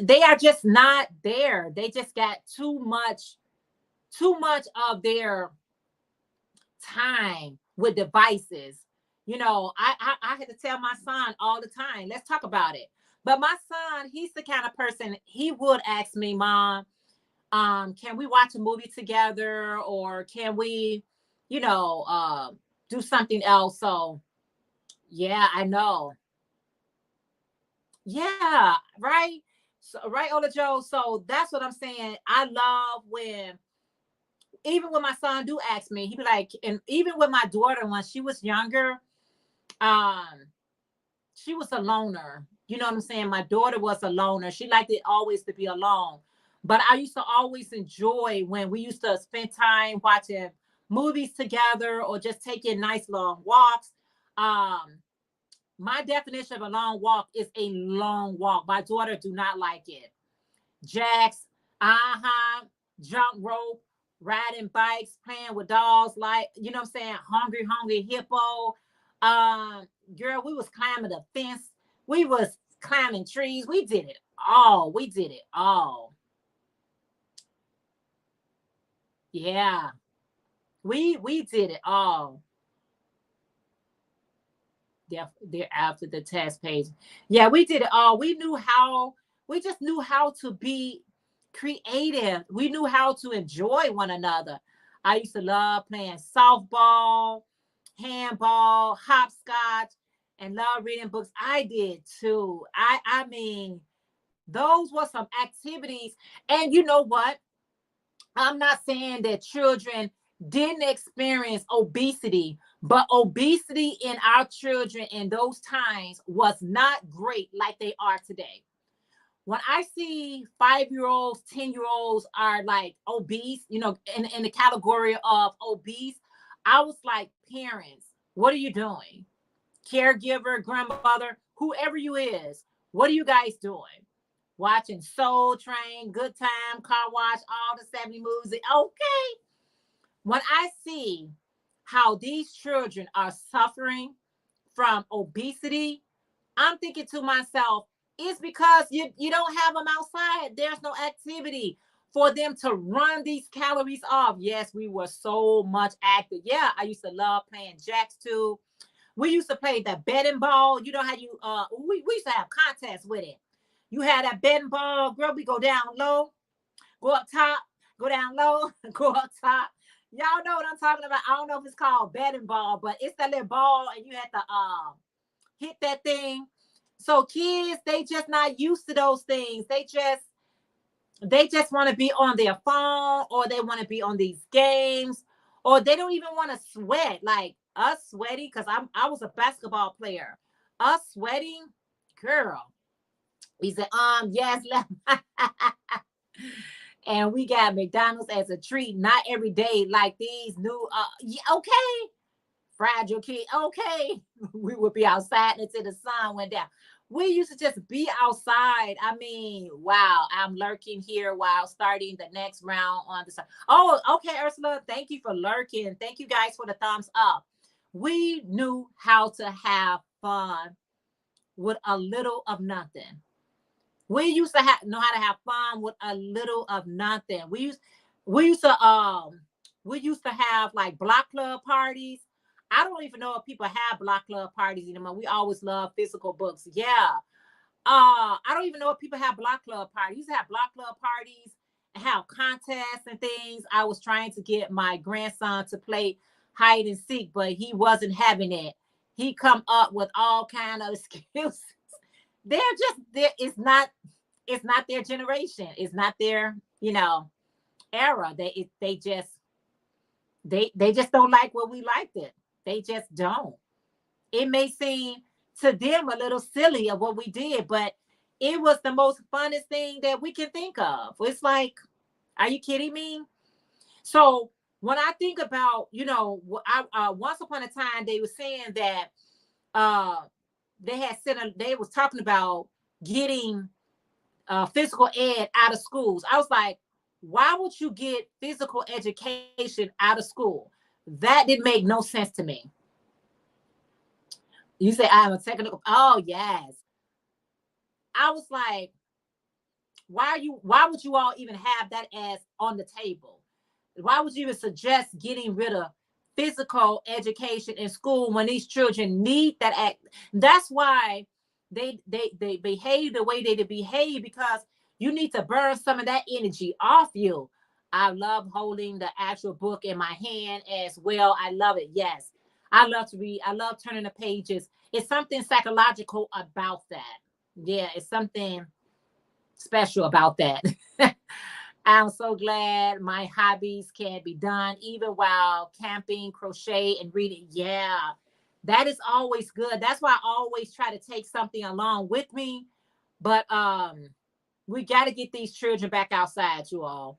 they are just not there. They just got too much of their time with devices. I had to tell my son all the time, let's talk about it. But my son, he's the kind of person, he would ask me, Mom, can we watch a movie together, or can we, do something else? So yeah, I know. Yeah, right. So right, Ola Joe. So that's what I'm saying. I love when, even when my son do ask me, he be like, and even with my daughter when she was younger, um, she was a loner. You know what I'm saying? My daughter was a loner. She liked it always to be alone. But I used to always enjoy when we used to spend time watching movies together or just taking nice long walks. Um, my definition of a long walk is a long walk. My daughter do not like it. Jacks, jump rope, riding bikes, playing with dolls, like, what I'm saying, hungry hippo. Girl, we was climbing the fence. We was climbing trees. We did it all. We did it all. Yeah. We did it all. They're after the test page. Yeah, we did it all. We just knew how to be creative. We knew how to enjoy one another. I used to love playing softball, handball, hopscotch, and love reading books. I did too. I mean, those were some activities. And you know what? I'm not saying that children didn't experience obesity, but obesity in our children in those times was not great like they are today. When I see 5-year-olds, 10-year-olds are like obese, in the category of obese, I was like, parents, what are you doing? Caregiver, grandmother, whoever you is, what are you guys doing? Watching Soul Train, Good Time, Car Wash, all the 70 movies. Okay. When I see how these children are suffering from obesity, I'm thinking to myself, it's because you don't have them outside. There's no activity for them to run these calories off. Yes, we were so much active. Yeah, I used to love playing jacks too. We used to play the betting ball. You know how we used to have contests with it. You had that betting ball, girl, we go down low, go up top, go down low, go up top. Y'all know what I'm talking about. I don't know if it's called betting ball, but it's that little ball, and you had to hit that thing. So kids, they just not used to those things. They just want to be on their phone, or they want to be on these games, or they don't even want to sweat. Like us sweating, because I was a basketball player. Us sweating, girl. He said, yes, and we got McDonald's as a treat, not every day like these new yeah, okay. Fragile kid, okay. We would be outside until the sun went down. We used to just be outside. I mean, wow, I'm lurking here while starting the next round on the side. Oh, okay, Ursula, thank you for lurking. Thank you guys for the thumbs up. We knew how to have fun with a little of nothing. We used to know how to have fun with a little of nothing. We used to have like block club parties. I don't even know if people have block club parties anymore. We always love physical books. Yeah. I don't even know if people have block club parties. We used to have block club parties and have contests and things. I was trying to get my grandson to play hide and seek, but he wasn't having it. He come up with all kind of excuses. They're just there. It's not their generation. It's not their, era. They just don't like what we liked it. They just don't. It may seem to them a little silly of what we did, but it was the most funnest thing that we can think of. It's like, are you kidding me? So when I think about, once upon a time they were saying that they was talking about getting physical ed out of schools. I was like, why would you get physical education out of school? That didn't make no sense to me. You say I'm a technical. Oh yes. I was like, why would you all even have that as on the table? Why would you even suggest getting rid of physical education in school when these children need that act? That's why they behave the way they behave, because you need to burn some of that energy off you. I love holding the actual book in my hand as well. I love it. Yes. I love to read. I love turning the pages. It's something psychological about that. Yeah, it's something special about that. I'm so glad my hobbies can be done even while camping, crochet, and reading. Yeah, that is always good. That's why I always try to take something along with me. But we got to get these children back outside, you all.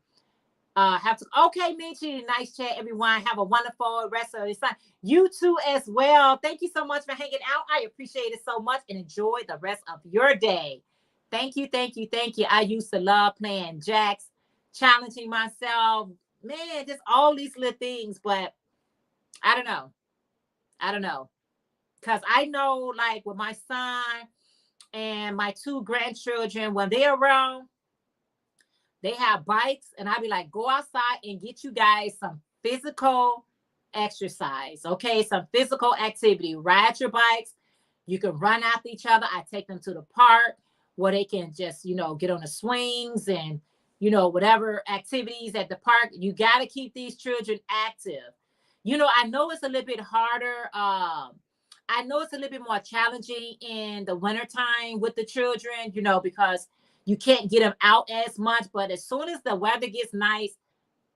Have to. Okay, Michi, nice chat, everyone. Have a wonderful rest of the time. You too as well. Thank you so much for hanging out. I appreciate it so much, and enjoy the rest of your day. Thank you, thank you, thank you. I used to love playing jacks, challenging myself. Man, just all these little things, but I don't know. I don't know. Because I know, like, with my son and my two grandchildren, when they're around, they have bikes, and I'd be like, go outside and get you guys some physical exercise, okay? Some physical activity. Ride your bikes. You can run after each other. I take them to the park where they can just, get on the swings and, whatever activities at the park. You got to keep these children active. I know it's a little bit harder. I know it's a little bit more challenging in the wintertime with the children, because you can't get them out as much. But as soon as the weather gets nice,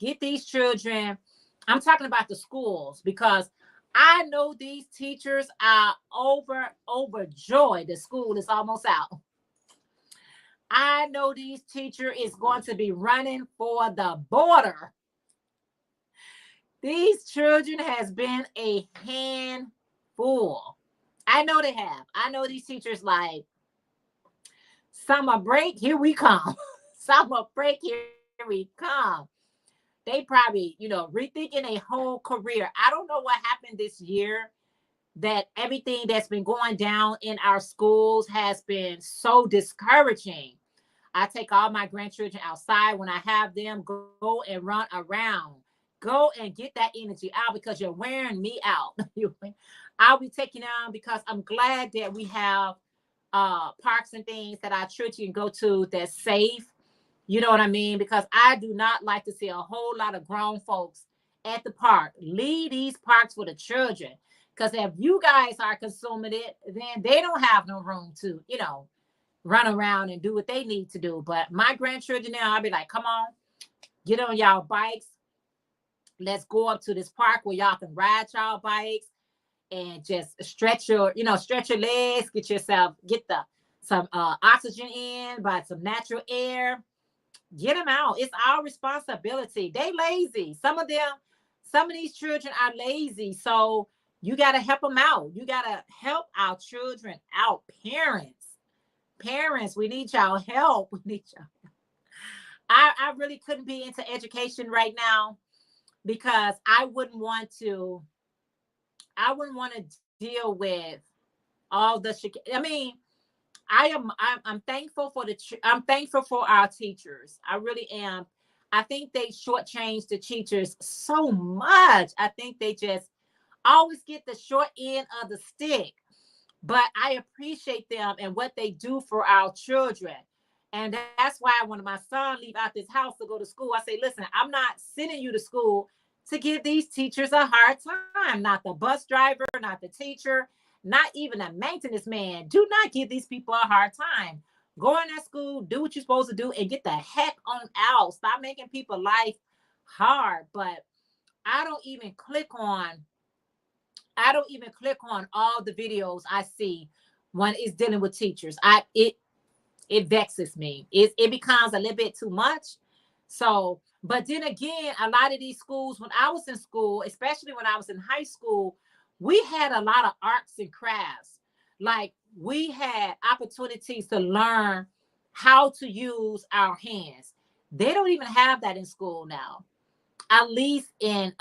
get these children. I'm talking about the schools, because I know these teachers are overjoyed. The school is almost out. I know these teacher is going to be running for the border. These children has been a handful. I know they have. I know these teachers like, summer break, here we come. Summer break, here we come. They probably, rethinking a whole career. I don't know what happened this year, that everything that's been going down in our schools has been so discouraging. I take all my grandchildren outside when I have them, go and run around. Go and get that energy out, because you're wearing me out. I'll be taking them, because I'm glad that we have parks and things that our children can go to that's safe. You know what I mean? Because I do not like to see a whole lot of grown folks at the park. Leave these parks for the children. Because if you guys are consuming it, then they don't have no room to, run around and do what they need to do. But my grandchildren now, I'll be like, come on, get on y'all bikes. Let's go up to this park where y'all can ride y'all bikes and just stretch your legs, get some oxygen in by some natural air. Get them out. It's our responsibility. They lazy. Some of these children are lazy. So you got to help them out. You got to help our children out. Parents, we need y'all help. We need y'all. I really couldn't be into education right now because I wouldn't want to deal with all the I mean, I'm thankful I'm thankful for our teachers. I really am. I think they shortchange the teachers so much. I think they just always get the short end of the stick. But I appreciate them and what they do for our children. And that's why when my son leave out this house to go to school, I say, listen, I'm not sending you to school to give these teachers a hard time. Not the bus driver, not the teacher, not even a maintenance man. Do not give these people a hard time. Go in that school, do what you're supposed to do, and get the heck on out. Stop making people's life hard. But I don't even click on all the videos I see when it's dealing with teachers. It vexes me. It becomes a little bit too much. So, but then again, a lot of these schools, when I was in school, especially when I was in high school, we had a lot of arts and crafts. Like we had opportunities to learn how to use our hands. They don't even have that in school now, at least in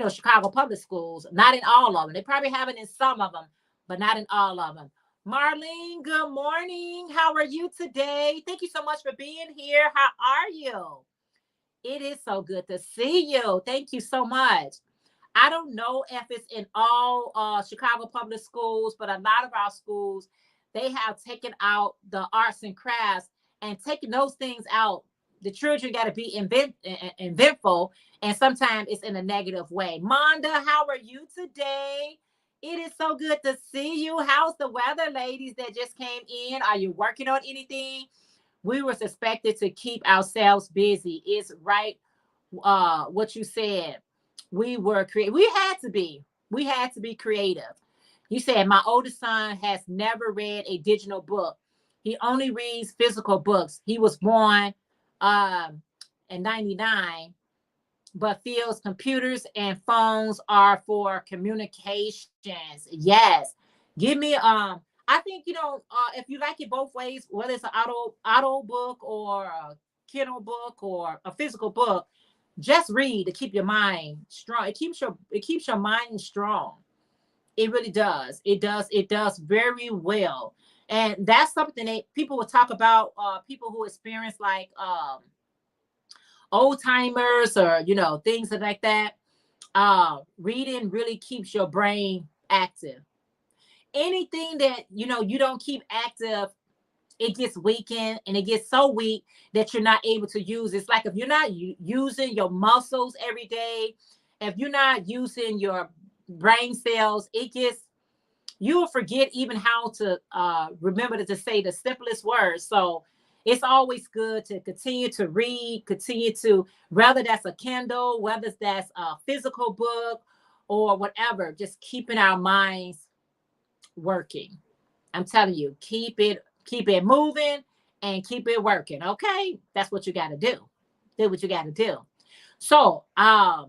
Chicago public schools. Not in all of them. They probably have it in some of them, but not in all of them. Marlene, good morning. How are you today? Thank you so much for being here. How are you? It is so good to see you. Thank you so much. I don't know if it's in all Chicago public schools, but a lot of our schools, they have taken out the arts and crafts and taking those things out. The children got to be inventful, and sometimes it's in a negative way. Monda, how are you today? It is so good to see you. How's the weather, ladies that just came in? Are you working on anything? We were expected to keep ourselves busy. It's right what you said. We were creative. We had to be creative. You said my oldest son has never read a digital book. He only reads physical books. He was born in 99, but feels computers and phones are for communications. Yes. Give me I think if you like it both ways, whether it's an auto book or a Kindle book or a physical book, just read to keep your mind strong. It keeps your mind strong. It really does. It does very well. And that's something that people will talk about, people who experience like old timers or things like that. Reading really keeps your brain active. Anything that you don't keep active, it gets weakened, and it gets so weak that you're not able to use. It's like if you're not using your muscles every day, if you're not using your brain cells, you will forget even how to remember to say the simplest words. So it's always good to continue to read, whether that's a Kindle, whether that's a physical book or whatever, just keeping our minds working. I'm telling you, keep it moving and keep it working. Okay. That's what you got to do. Do what you got to do. So, I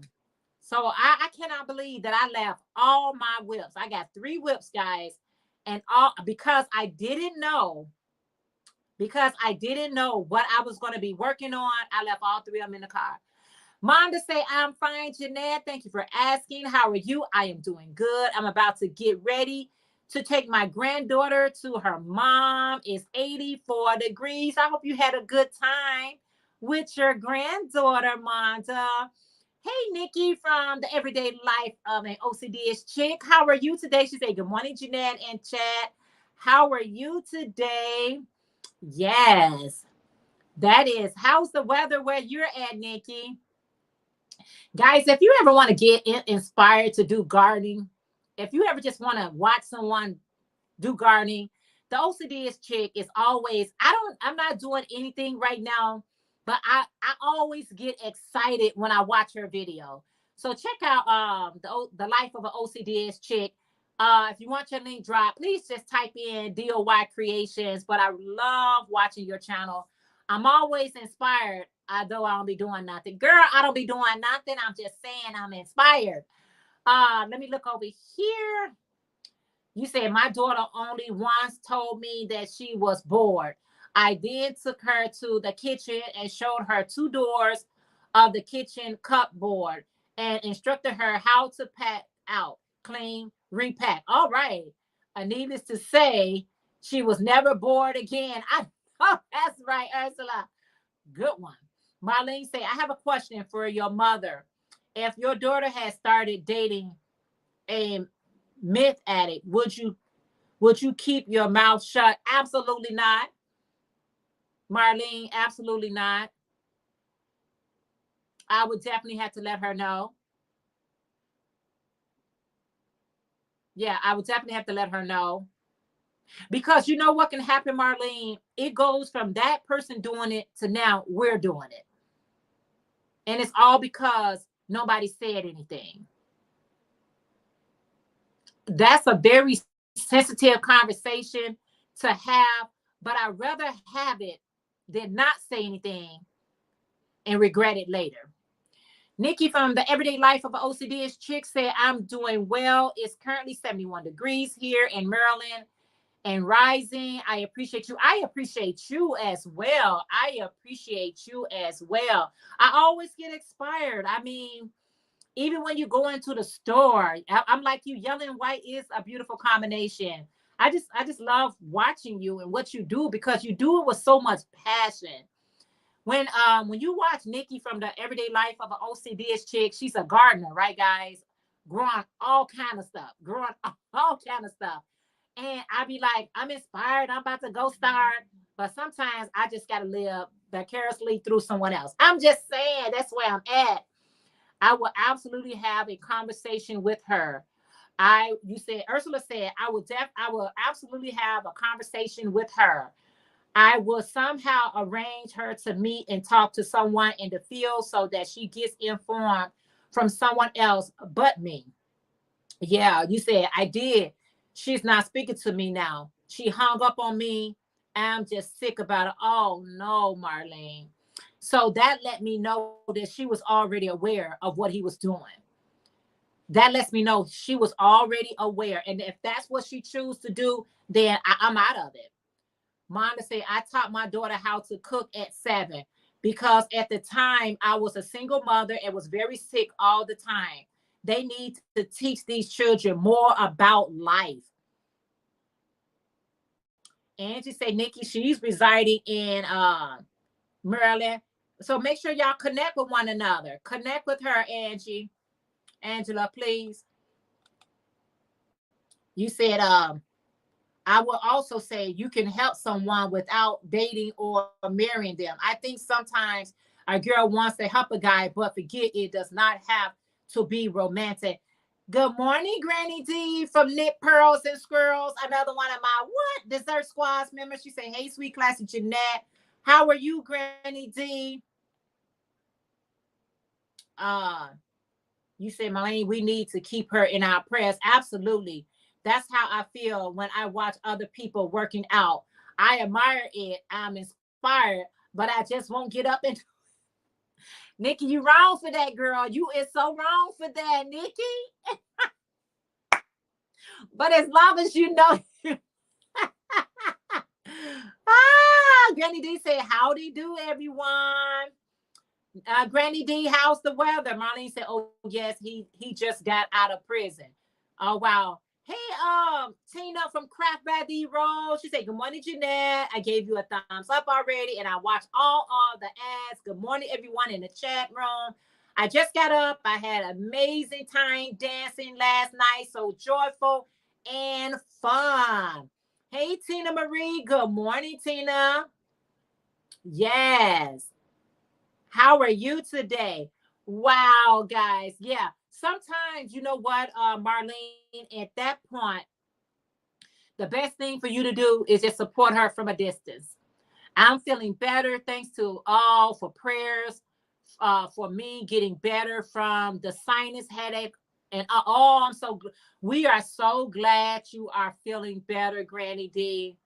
cannot believe that I left all my whips. I got 3 whips, guys. And all because I didn't know what I was going to be working on. I left all 3 of them in the car. Monda say, I'm fine, Jeanette. Thank you for asking. How are you? I am doing good. I'm about to get ready to take my granddaughter to her mom. It's 84 degrees. I hope you had a good time with your granddaughter, Monda. Hey, Nikki from the Everyday Life of an OCD-ish Chick. How are you today? She said, good morning, Jeanette and chat. How are you today? Yes, that is. How's the weather where you're at, Nikki? Guys, if you ever want to get inspired to do gardening, if you ever just want to watch someone do gardening, the OCD's chick is always, I'm not doing anything right now, but I always get excited when I watch her video. So check out the life of an OCD's chick. If you want your link drop, please just type in DOY Creations. But I love watching your channel. I'm always inspired, although I don't be doing nothing. Girl, I don't be doing nothing. I'm just saying I'm inspired. Let me look over here. You said my daughter only once told me that she was bored. I then took her to the kitchen and showed her 2 doors of the kitchen cupboard and instructed her how to pack out, clean, repack. All right. Needless to say, she was never bored again. Oh, that's right, Ursula. Good one. Marlene say, I have a question for your mother. If your daughter has started dating a meth addict, would you keep your mouth shut? Absolutely not. Marlene, absolutely not. I would definitely have to let her know. Yeah, I would definitely have to let her know. Because you know what can happen, Marlene? It goes from that person doing it to now we're doing it. And it's all because nobody said anything. That's a very sensitive conversation to have, but I'd rather have it than not say anything and regret it later. Nikki from the Everyday Life of an OCD's Chick said, I'm doing well. It's currently 71 degrees here in Maryland and rising. I appreciate you. I appreciate you as well. I appreciate you as well. I always get inspired. I mean, even when you go into the store, I'm like you. Yellow and white is a beautiful combination. I just love watching you and what you do because you do it with so much passion. When you watch Nikki from the Everyday Life of an OCD's Chick, she's a gardener, right, guys? Growing all kind of stuff, And I be like, I'm inspired. I'm about to go start. But sometimes I just got to live vicariously through someone else. I'm just saying that's where I'm at. I will absolutely have a conversation with her. Ursula said, I will absolutely have a conversation with her. I will somehow arrange her to meet and talk to someone in the field so that she gets informed from someone else but me. Yeah, you said I did. She's not speaking to me now. She hung up on me. I'm just sick about it. Oh no, Marlene. So that let me know that she was already aware of what he was doing. That lets me know she was already aware. And if that's what she chooses to do, then I'm out of it. Manda said, I taught my daughter how to cook at 7 because at the time I was a single mother and was very sick all the time. They need to teach these children more about life. Angie said, Nikki, she's residing in Maryland. So make sure y'all connect with one another. Connect with her, Angie. Angela, please. You said, I will also say you can help someone without dating or marrying them. I think sometimes a girl wants to help a guy, but forget it does not have to be romantic. Good morning, Granny D from Knit Pearls and Squirrels. Another one of my Dessert Squads members. She said, hey, sweet classy Jeanette. How are you, Granny D? You said, Marlene, we need to keep her in our prayers. Absolutely. That's how I feel when I watch other people working out. I admire it. I'm inspired, but I just won't get up and Nikki, you wrong for that, girl. You is so wrong for that, Nikki. But as long as you know. Granny D said, howdy do, everyone. Granny D, how's the weather? Marlene said, oh, yes, he just got out of prison. Oh, wow. Hey, Tina from Craft by D Roll. She said, good morning, Jeanette. I gave you a thumbs up already, and I watched all the ads. Good morning, everyone in the chat room. I just got up. I had an amazing time dancing last night. So joyful and fun. Hey, Tina Marie. Good morning, Tina. Yes. How are you today? Wow, guys. Yeah. sometimes, you know what, Marlene, at that point, the best thing for you to do is just support her from a distance. I'm feeling better thanks to all for prayers, for me getting better from the sinus headache. And I'm so, we are so glad you are feeling better, Granny D.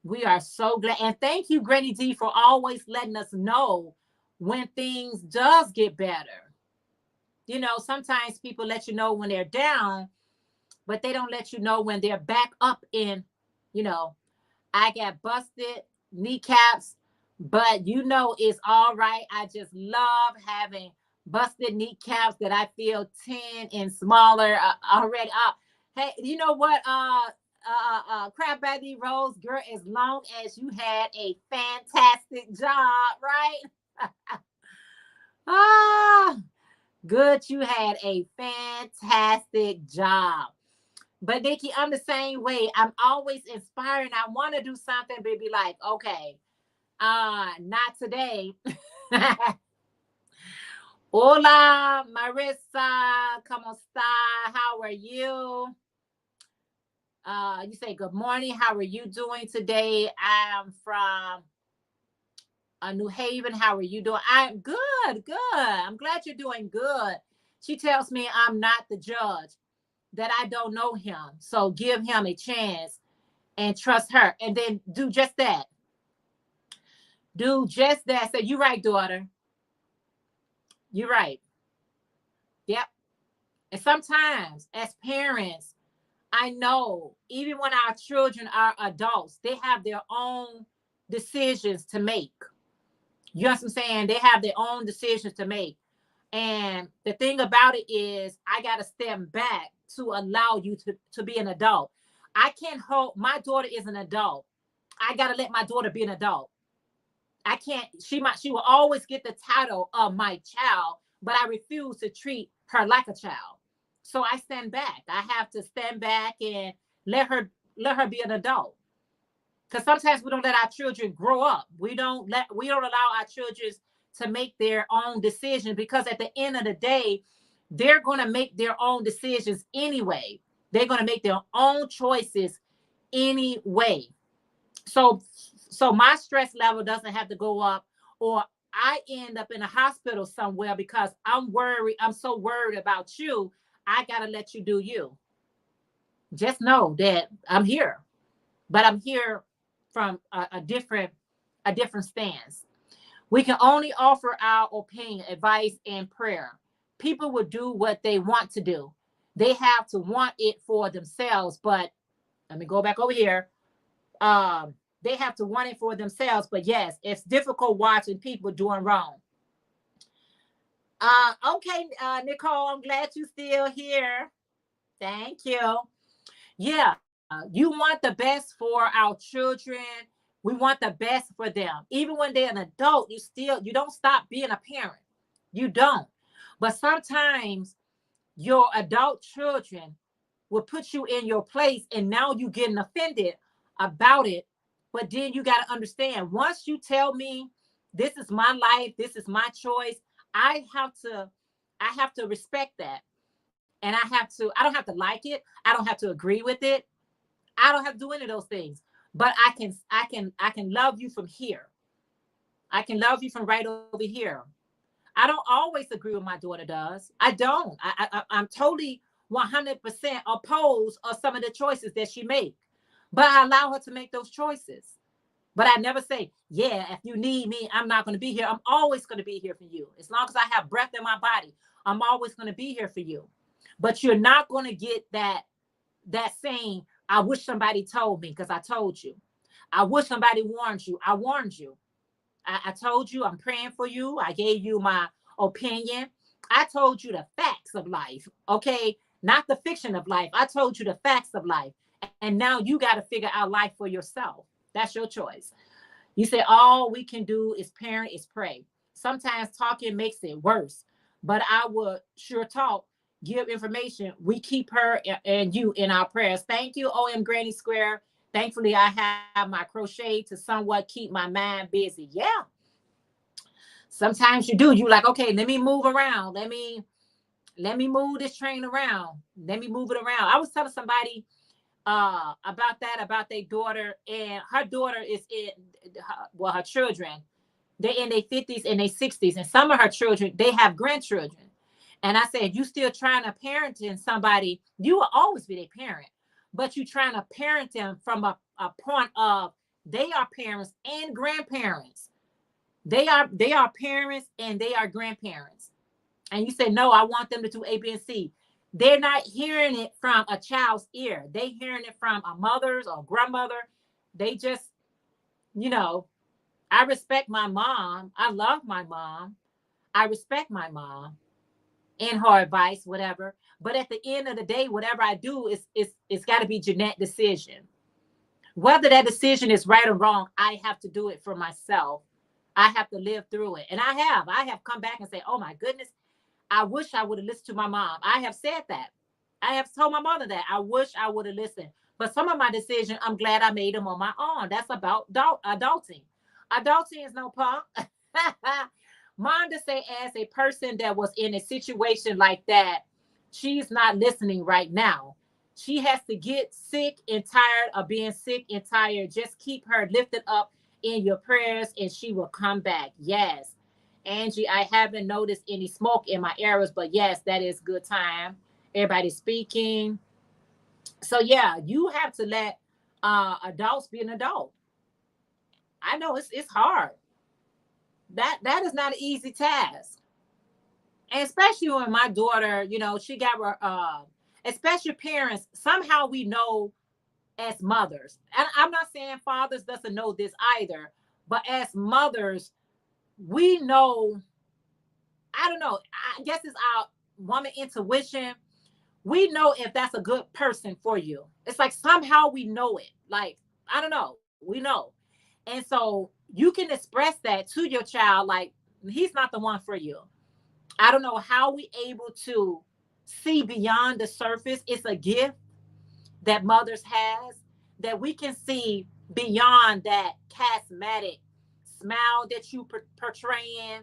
We are so glad. And thank you, Granny D, for always letting us know when things does get better. You know, sometimes people let you know when they're down, but they don't let you know when they're back up in, you know, I got busted kneecaps, but you know it's all right. I just love having busted kneecaps that I feel 10 and smaller already. Hey, you know what? Crab Patty Rose, girl, as long as you had a fantastic job, right? Ah, good. You had a fantastic job. But Nikki, I'm the same way. I'm always inspiring. I want to do something, but be like, okay, not today. Hola, Marissa, ¿cómo está? How are you? You say good morning. How are you doing today? I'm from New Haven. How are you doing? I'm good, good. I'm glad you're doing good. She tells me I'm not the judge, that I don't know him. So give him a chance and trust her. And then do just that. Do just that. Say, you're right, daughter. You're right. Yep. And sometimes as parents, I know even when our children are adults, they have their own decisions to make. You know what I'm saying? They have their own decisions to make. And the thing about it is, I got to step back to allow you to be an adult. I can't hold, my daughter is an adult. I got to let my daughter be an adult. I can't, she will always get the title of my child, but I refuse to treat her like a child. So I stand back. I have to stand back and let her be an adult. Because sometimes we don't let our children grow up. We don't allow our children to make their own decisions, because at the end of the day, they're going to make their own decisions anyway. They're going to make their own choices anyway. So my stress level doesn't have to go up, or I end up in a hospital somewhere because I'm worried. I'm so worried about you. I got to let you do you. Just know that I'm here, but I'm here from a different stance. We can only offer our opinion, advice, and prayer. People will do what they want to do. They have to want it for themselves. But let me go back over here. They have to want it for themselves. But yes, it's difficult watching people doing wrong. Okay, Nicole, I'm glad you're still here. Thank you. Yeah, you want the best for our children. We want the best for them. Even when they're an adult, you don't stop being a parent. You don't. But sometimes your adult children will put you in your place, and now you getting offended about it. But then you got to understand, once you tell me this is my life, this is my choice, I have to I have to respect that. And I don't have to like it. I don't have to agree with it. I don't have to do any of those things. But I can love you from here. I can love you from right over here. I don't always agree with my daughter does. I don't. I'm totally 100% opposed of some of the choices that she makes. But I allow her to make those choices. But I never say, yeah, if you need me, I'm not going to be here. I'm always going to be here for you. As long as I have breath in my body, I'm always going to be here for you. But you're not going to get that saying, I wish somebody told me, because I told you. I wish somebody warned you. I warned you. I told you I'm praying for you. I gave you my opinion. I told you the facts of life, okay? Not the fiction of life. I told you the facts of life. And now you got to figure out life for yourself. That's your choice. You say all we can do is parent, is pray. Sometimes talking makes it worse. But I would sure talk, give information. We keep her and you in our prayers. Thank you, OM Granny Square. Thankfully, I have my crochet to somewhat keep my mind busy. Yeah. Sometimes you do. You like, okay, let me move around. Let me Let me move this train around. Let me move it around. I was telling somebody about that, about their daughter, and her daughter is in, well, her children, they're in their 50s and their 60s, and some of her children, they have grandchildren. And I said, you still trying to parent in somebody, you will always be their parent, but you trying to parent them from a point of they are parents and grandparents. They are parents and they are grandparents. And you say, no, I want them to do A, B, and C. They're not hearing it from a child's ear. They hearing it from a mother's or grandmother. They just, you know, I respect my mom. I love my mom. I respect my mom and her advice, whatever. But at the end of the day, whatever I do it's got to be Jeanette's decision. Whether that decision is right or wrong, I have to do it for myself. I have to live through it. And I have come back and say, oh my goodness, I wish I would have listened to my mom. I have said that. I have told my mother that. I wish I would have listened. But some of my decisions, I'm glad I made them on my own. That's about adulting. Adulting is no punk. Mom to say, as a person that was in a situation like that, she's not listening right now. She has to get sick and tired of being sick and tired. Just keep her lifted up in your prayers and she will come back. Yes. Angie, I haven't noticed any smoke in my areas, but yes, that is good time. Everybody's speaking. So yeah, you have to let adults be an adult. I know it's hard. That is not an easy task. And especially when my daughter, she got her especially parents, somehow we know as mothers. And I'm not saying fathers doesn't know this either, but as mothers, we know, I don't know, I guess it's our woman intuition. We know if that's a good person for you. It's like somehow we know it. Like, I don't know, we know. And so you can express that to your child, like, he's not the one for you. I don't know how we able to see beyond the surface. It's a gift that mothers has, that we can see beyond that charismatic smile that you portraying,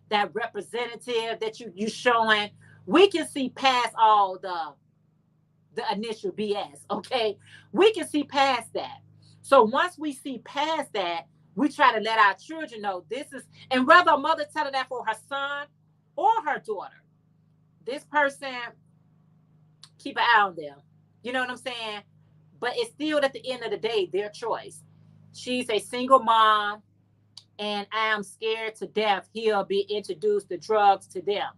that representative that you showing. We can see past all the initial BS. Okay, we can see past that. So once we see past that, we try to let our children know this is, and whether a mother telling that for her son or her daughter, this person, keep an eye on them. You know what I'm saying? But it's still at the end of the day their choice. She's a single mom, and I am scared to death he'll be introduced to drugs to them.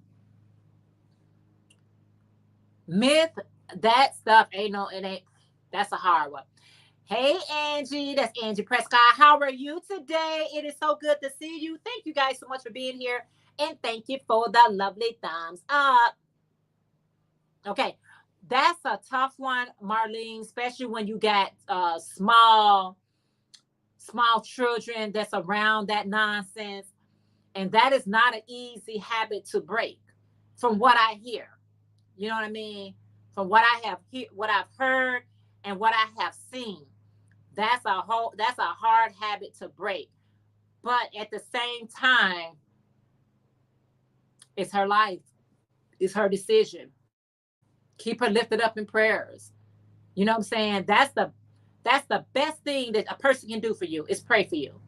Myth, that stuff ain't no, it ain't, that's a hard one. Hey, Angie, that's Angie Prescott. How are you today? It is so good to see you. Thank you guys so much for being here. And thank you for the lovely thumbs up. Okay, that's a tough one, Marlene, especially when you got small children that's around that nonsense. And that is not an easy habit to break, from what I hear. You know what I mean? From what what I've heard and what I have seen. That's a hard habit to break. But at the same time, it's her life. It's her decision. Keep her lifted up in prayers. You know what I'm saying? That's the best thing that a person can do for you, is pray for you.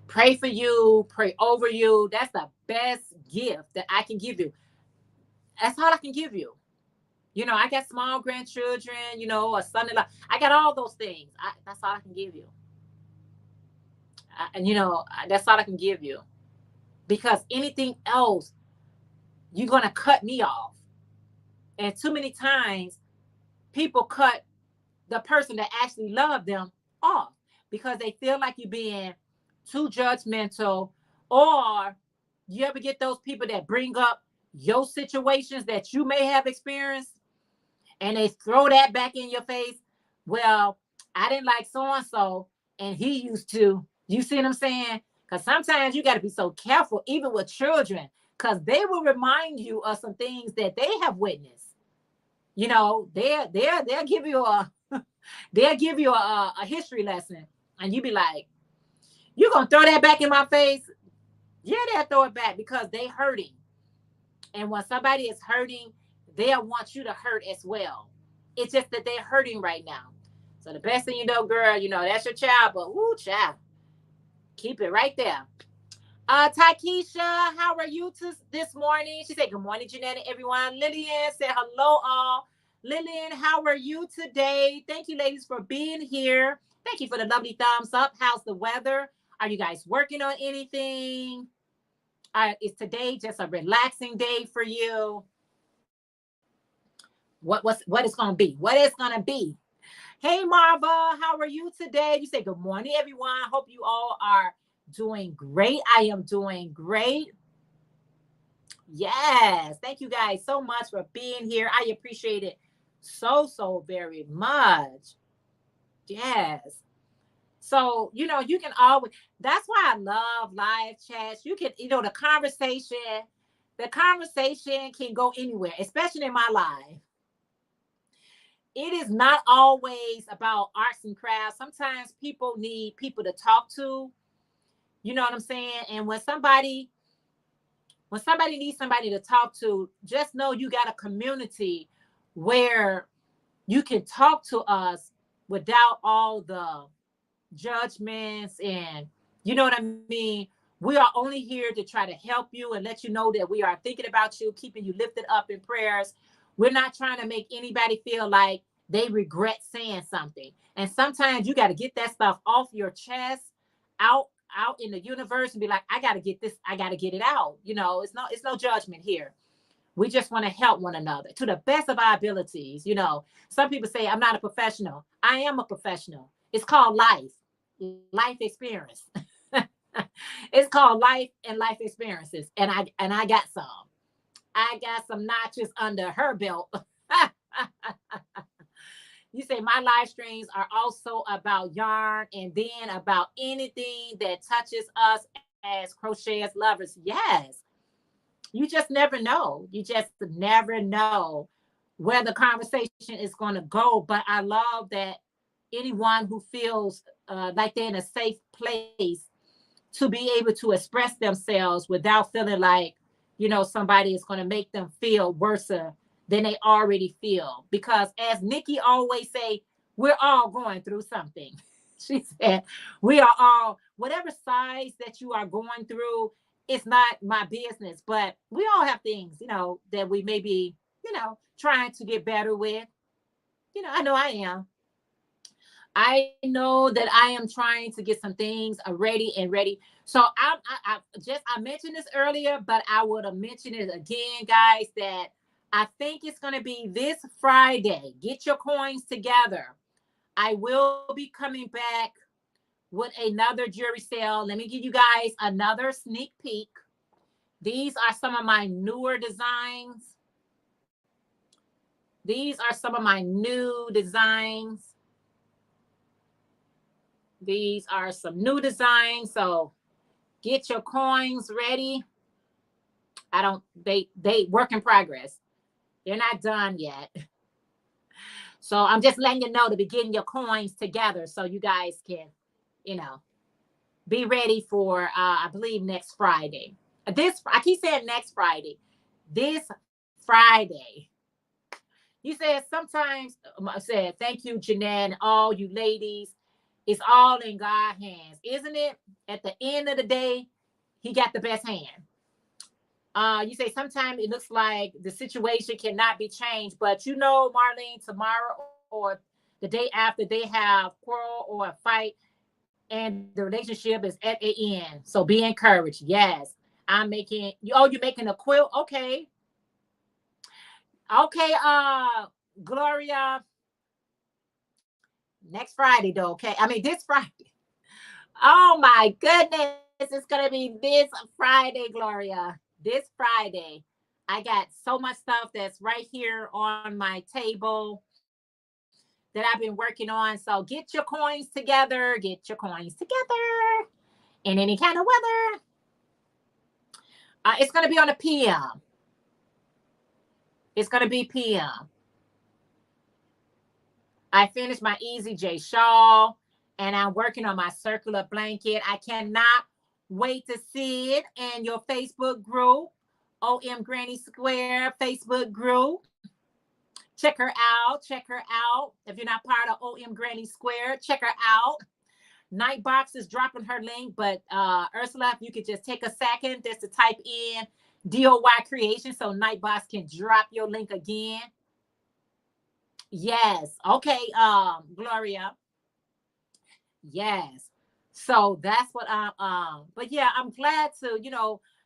Pray for you, pray over you. That's the best gift that I can give you. That's all I can give you. I got small grandchildren, a son-in-law. I got all those things. That's all I can give you. That's all I can give you. Because anything else, you're going to cut me off. And too many times, people cut the person that actually loved them off because they feel like you're being too judgmental. Or you ever get those people that bring up your situations that you may have experienced, and they throw that back in your face. Well, I didn't like so-and-so, and he used to. You see what I'm saying? Because sometimes you got to be so careful, even with children, because they will remind you of some things that they have witnessed. They'll give you a history lesson, and you be like, "You gonna throw that back in my face?" Yeah, they'll throw it back because they hurting. And when somebody is hurting, they'll want you to hurt as well. It's just that they're hurting right now. So the best thing you know, girl, that's your child, but woo, child, keep it right there. Takesha, how are you this morning? She said, good morning, Jeanette and everyone. Lillian said, hello, all. Lillian, how are you today? Thank you, ladies, for being here. Thank you for the lovely thumbs up. How's the weather? Are you guys working on anything? Is today just a relaxing day for you? What it's going to be? What it's going to be? Hey, Marva, how are you today? You say, good morning, everyone. Hope you all are doing great. I am doing great. Yes. Thank you guys so much for being here. I appreciate it so very much. Yes. So, you can always, that's why I love live chats. You can, the conversation can go anywhere, especially in my life. It is not always about arts and crafts. Sometimes people need people to talk to. You know what I'm saying? And when somebody needs somebody to talk to, just know you got a community where you can talk to us without all the judgments, and you know what I mean? We are only here to try to help you and let you know that we are thinking about you, keeping you lifted up in prayers. We're not trying to make anybody feel like they regret saying something. And sometimes you got to get that stuff off your chest, out in the universe, and be like, I got to get this, I got to get it out. It's no judgment here. We just want to help one another to the best of our abilities. Some people say, I'm not a professional. I am a professional. It's called life experience. It's called life and life experiences. And I got some. I got some notches under her belt. You say my live streams are also about yarn and then about anything that touches us as crocheters lovers. Yes. You just never know. You just never know where the conversation is going to go. But I love that anyone who feels like they're in a safe place to be able to express themselves without feeling like, somebody is going to make them feel worse than they already feel. Because as Nikki always say, we're all going through something. She said, we are all, whatever size that you are going through, it's not my business. But we all have things, that we may be, trying to get better with. I know I am. I know that I am trying to get some things ready. So I mentioned this earlier, but I would have mentioned it again, guys, that I think it's going to be this Friday. Get your coins together. I will be coming back with another jewelry sale. Let me give you guys another sneak peek. These are some of my newer designs. These are some of my new designs. These are some new designs. So get your coins ready. They work in progress. They're not done yet. So I'm just letting you know to be getting your coins together so you guys can, be ready for, I believe, next Friday. I keep saying next Friday. This Friday. You said sometimes, I said, thank you, Jeanette, and all you ladies. It's all in God's hands, isn't it? At the end of the day, he got the best hand. You say sometimes it looks like the situation cannot be changed, but Marlene, tomorrow or the day after they have quarrel or a fight and the relationship is at an end. So be encouraged. Yes. You're making a quilt. Okay. Gloria, next Friday though. Okay. I mean, this Friday. Oh my goodness. It's going to be this Friday, Gloria. This Friday. I got so much stuff that's right here on my table that I've been working on. So get your coins together. Get your coins together in any kind of weather. It's going to be on a PM. It's going to be PM. I finished my Easy J shawl and I'm working on my circular blanket. I cannot wait to see it in your Facebook group. OM Granny Square Facebook group. Check her out. Check her out. If you're not part of OM Granny Square, check her out. Nightbox is dropping her link, but Ursula, if you could just take a second just to type in DOYcreations so Nightbox can drop your link again. Yes. Okay, Gloria. Yes. So that's what but yeah, I'm glad to,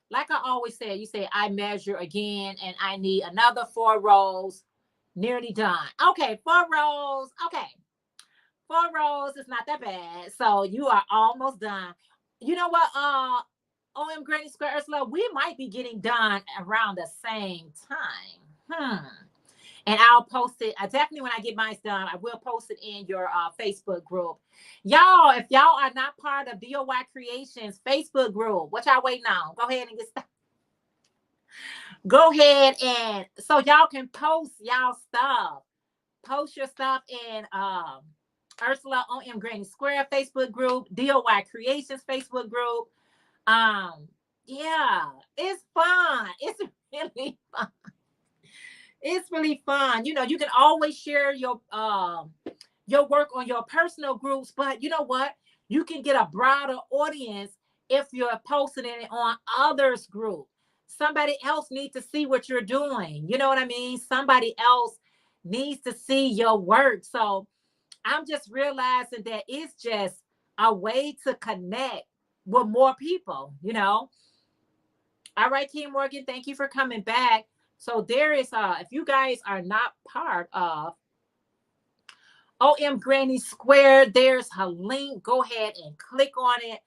like I always say, you say I measure again and I need another 4 rows. Nearly done. Okay, 4 rows. Okay. 4 rows is not that bad. So you are almost done. You know what? OM Granny Square Ursula, we might be getting done around the same time. And I'll post it. I definitely, when I get mine done, I will post it in your Facebook group. Y'all, if y'all are not part of DOYcreations Facebook group, what y'all waiting on? Go ahead and get started. Go ahead and so y'all can post y'all stuff. Post your stuff in Ursula OM Granny Square Facebook group, DOYcreations Facebook group. Yeah, it's fun. It's really fun. It's really fun. You can always share your work on your personal groups, but you know what? You can get a broader audience if you're posting it on others' group. Somebody else needs to see what you're doing. You know what I mean? Somebody else needs to see your work. So I'm just realizing that it's just a way to connect with more people. All right, Kim Morgan, thank you for coming back. So there is if you guys are not part of OM Granny Square, there's her link. Go ahead and click on it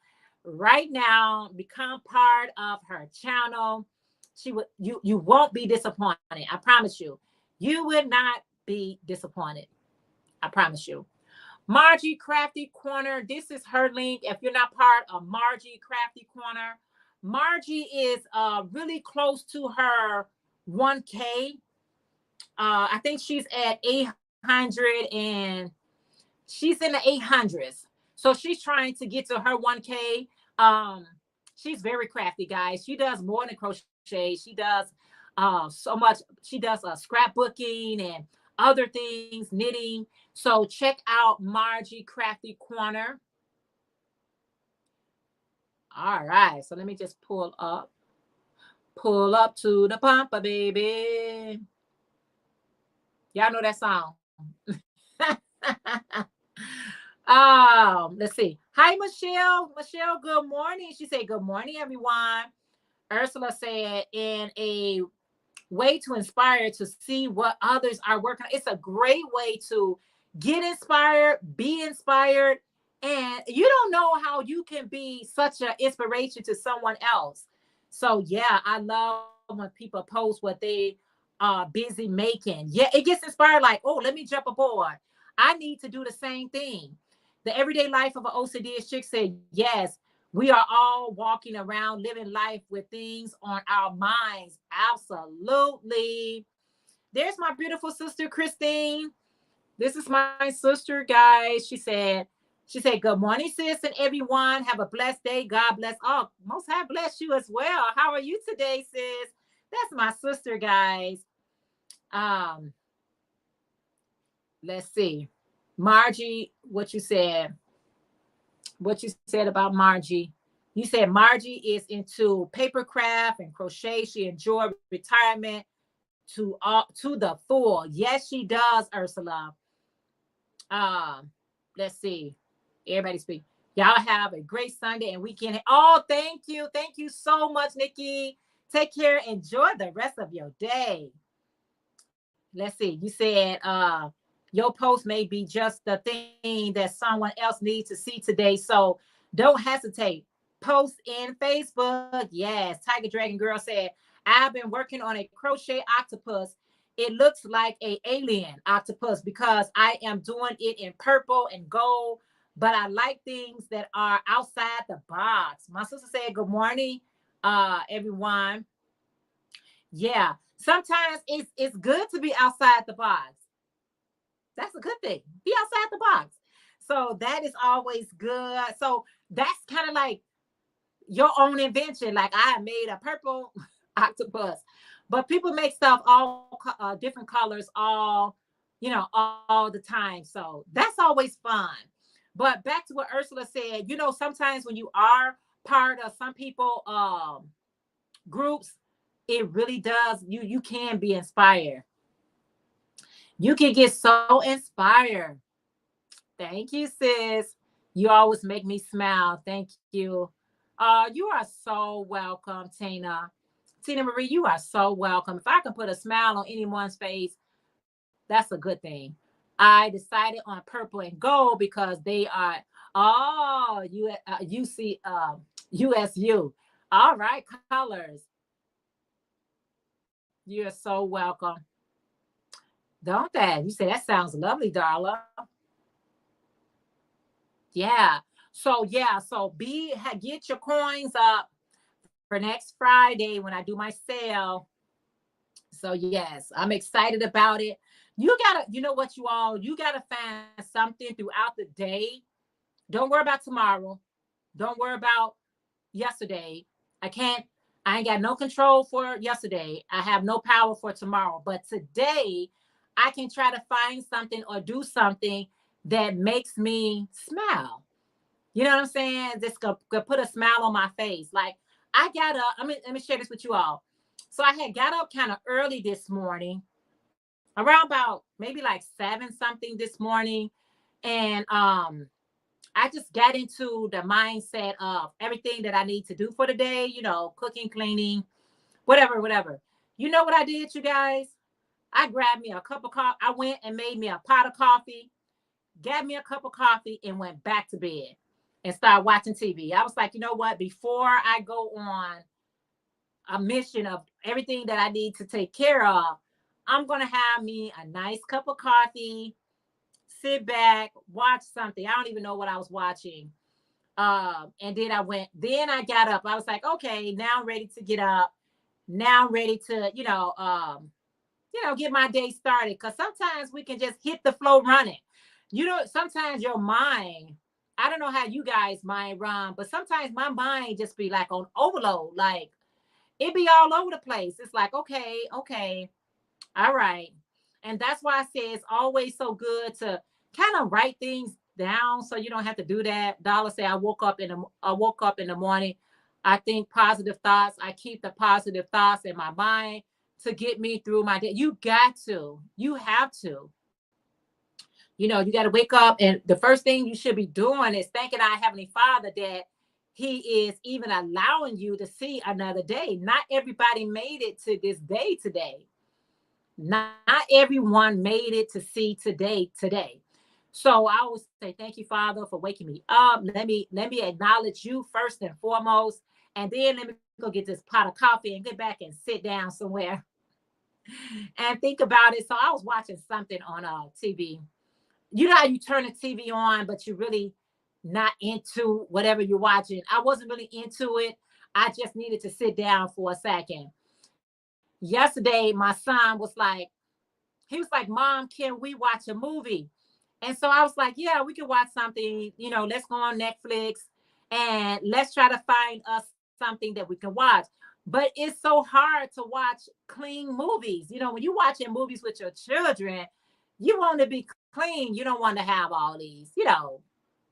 right now. Become part of her channel. You won't be disappointed. I promise you. You would not be disappointed. I promise you. Margie Crafty Corner. This is her link. If you're not part of Margie Crafty Corner, Margie is really close to her 1K. I think she's at 800 and she's in the 800s. So she's trying to get to her 1K. She's very crafty, guys. She does more than crochet. She does so much. She does scrapbooking and other things, knitting. So check out Margie Crafty Corner. All right. So let me just pull up to the pampa, baby. Y'all know that song. Let's see. Hi, Michelle. Michelle, good morning. She said, good morning, everyone. Ursula said, in a way to inspire to see what others are working on. It's a great way to get inspired, be inspired, and you don't know how you can be such an inspiration to someone else. So yeah, I love when people post what they are busy making. Yeah, it gets inspired like, oh, let me jump aboard. I need to do the same thing. The everyday life of an OCD chick said, yes, we are all walking around living life with things on our minds. Absolutely. There's my beautiful sister, Christine. This is my sister, guys. She said, good morning, sis, and everyone. Have a blessed day. God bless all. Most High bless you as well. How are you today, sis? That's my sister, guys. Let's see. Margie, what you said about Margie. You said Margie is into paper craft and crochet. She enjoyed retirement to the full. Yes, she does, Ursula. Let's see. Everybody speak. Y'all have a great Sunday and weekend. Oh, thank you. Thank you so much, Nikki. Take care. Enjoy the rest of your day. Let's see. You said your post may be just the thing that someone else needs to see today. So don't hesitate. Post in Facebook. Yes. Tiger Dragon Girl said, I've been working on a crochet octopus. It looks like an alien octopus because I am doing it in purple and gold, but I like things that are outside the box. My sister said, good morning, everyone. Yeah. Sometimes it's good to be outside the box. That's a good thing. Be outside the box. So that is always good. So that's kind of like your own invention. Like I made a purple octopus. But people make stuff all different colors, all all the time. So that's always fun. But back to what Ursula said, sometimes when you are part of some people groups, it really does. You can be inspired. You can get so inspired. Thank you, sis. You always make me smile. Thank you. You are so welcome, Tina. Tina Marie, you are so welcome. If I can put a smile on anyone's face, that's a good thing. I decided on purple and gold because they are UC USU. All right, colors. You're so welcome. Don't that? You say that sounds lovely, Darla. Yeah. So get your coins up for next Friday when I do my sale. So yes, I'm excited about it. You know what, you gotta find something throughout the day. Don't worry about tomorrow. Don't worry about yesterday. I ain't got no control for yesterday. I have no power for tomorrow. But today, I can try to find something or do something that makes me smile. You know what I'm saying? Just go put a smile on my face. Like I got up. Let me share this with you all. So I had got up kind of early this morning, around about maybe like 7 something this morning, and I just got into the mindset of everything that I need to do for the day. Cooking, cleaning, whatever. You know what I did, you guys? I grabbed me a cup of coffee. I went and made me a pot of coffee, got me a cup of coffee, and went back to bed and started watching TV. I was like, you know what? Before I go on a mission of everything that I need to take care of, I'm going to have me a nice cup of coffee, sit back, watch something. I don't even know what I was watching. And then I got up. I was like, okay, now I'm ready to get up. Now I'm ready to, get my day started. Cause sometimes we can just hit the flow running. Sometimes your mind, I don't know how you guys mind run, but sometimes my mind just be like on overload. Like it be all over the place. It's like, okay, all right. And that's why I say it's always so good to kind of write things down so you don't have to do that. Dollar say I woke up in the morning. I think positive thoughts. I keep the positive thoughts in my mind to get me through my day. You got to. You have to. You got to wake up, and the first thing you should be doing is thanking our Heavenly Father that He is even allowing you to see another day. Not everybody made it to this day today. Not everyone made it to see today. So I always say thank you, Father, for waking me up. Let me acknowledge you first and foremost, and then let me go get this pot of coffee and get back and sit down somewhere and think about it. So I was watching something on TV. You know how you turn the TV on, but you're really not into whatever you're watching. I wasn't really into it. I just needed to sit down for a second. Yesterday, my son he was like, Mom, can we watch a movie? And so I was like, yeah, we can watch something, let's go on Netflix and let's try to find us something that we can watch. But it's so hard to watch clean movies. When you're watching movies with your children, you want to be clean. You don't want to have all these,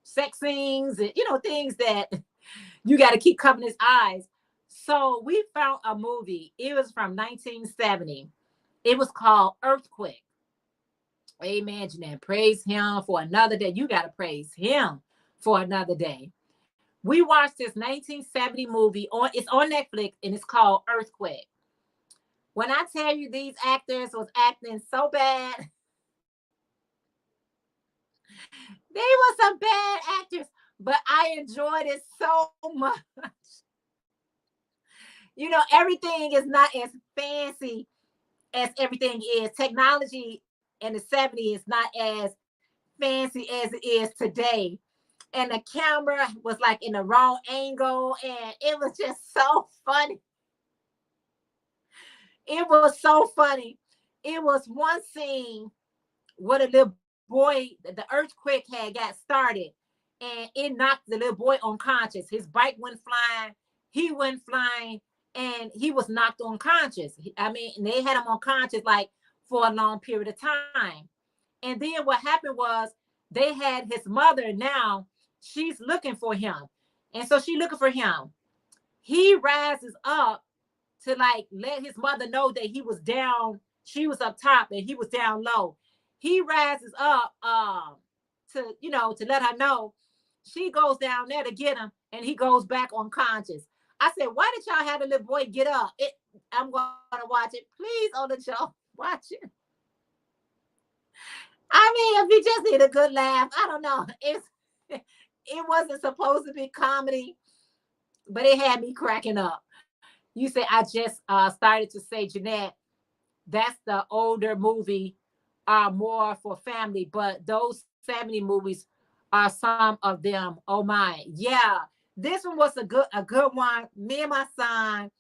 sex scenes and, things that you got to keep covering his eyes. So we found a movie. It was from 1970. It was called Earthquake. Amen, Jeanette. Praise Him for another day. You got to praise Him for another day. We watched this 1970 movie. It's on Netflix, and it's called Earthquake. When I tell you these actors was acting so bad, they were some bad actors, but I enjoyed it so much. Everything is not as fancy as everything is. Technology in the 70s is not as fancy as it is today. And the camera was like in the wrong angle, and it was just so funny. It was so funny. It was one scene where the little boy, the earthquake had got started, and it knocked the little boy unconscious. His bike went flying, he went flying, and he was knocked unconscious. I mean, they had him unconscious like for a long period of time. And then what happened was they had his mother. Now she's looking for him. And so she looking for him. He rises up to like let his mother know that he was down. She was up top and he was down low. He rises up to, you know, to let her know. She goes down there to get him and he goes back unconscious. I said, why did y'all have the little boy get up? I'm going to watch it. Please, on the show, watch it. I mean, if you just need a good laugh, I don't know. It wasn't supposed to be comedy, but it had me cracking up. You say I just started to say, Jeanette, that's the older movie, more for family, but those 70 movies are some of them. Oh my, yeah. This one was a good one. Me and my son,